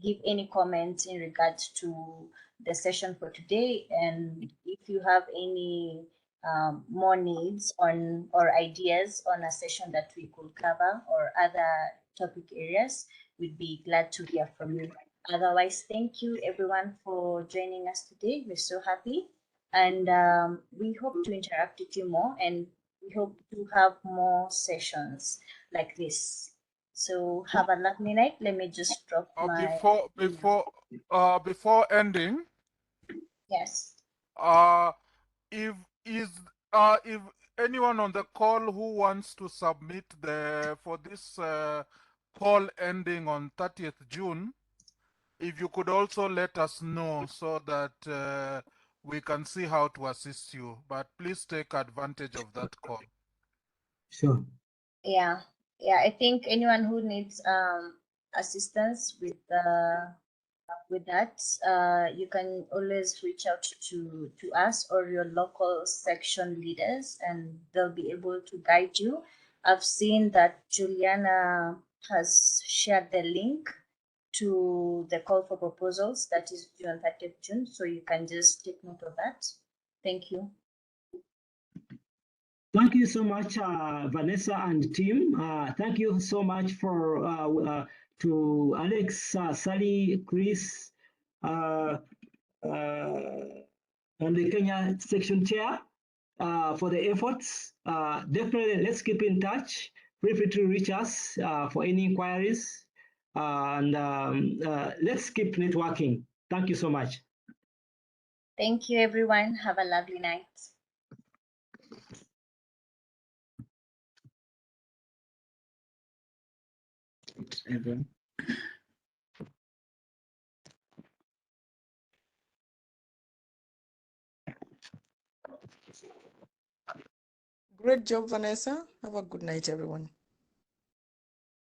give any comments in regards to the session for today. And if you have any more needs on or ideas on a session that we could cover or other topic areas, we'd be glad to hear from you. Otherwise, thank you everyone for joining us today. We're so happy, and we hope to interact with you more, and we hope to have more sessions like this. So have a lovely night. Let me just drop my before ending. Yes. If anyone on the call who wants to submit for this call ending on 30th June, if you could also let us know so that we can see how to assist you. But please take advantage of that call. Sure. Yeah. I think anyone who needs assistance with with that, you can always reach out to us or your local section leaders, and they'll be able to guide you. I've seen that Juliana has shared the link to the call for proposals that is due on 30th June, so you can just take note of that. Thank you. Thank you so much, Vanessa and team. Thank you so much for to Alex, Sally, Chris, and the Kenya section chair for the efforts. Definitely, let's keep in touch. Feel free to reach us for any inquiries, and let's keep networking. Thank you so much. Thank you, everyone. Have a lovely night. Everyone. Great job, Vanessa. Have a good night, everyone.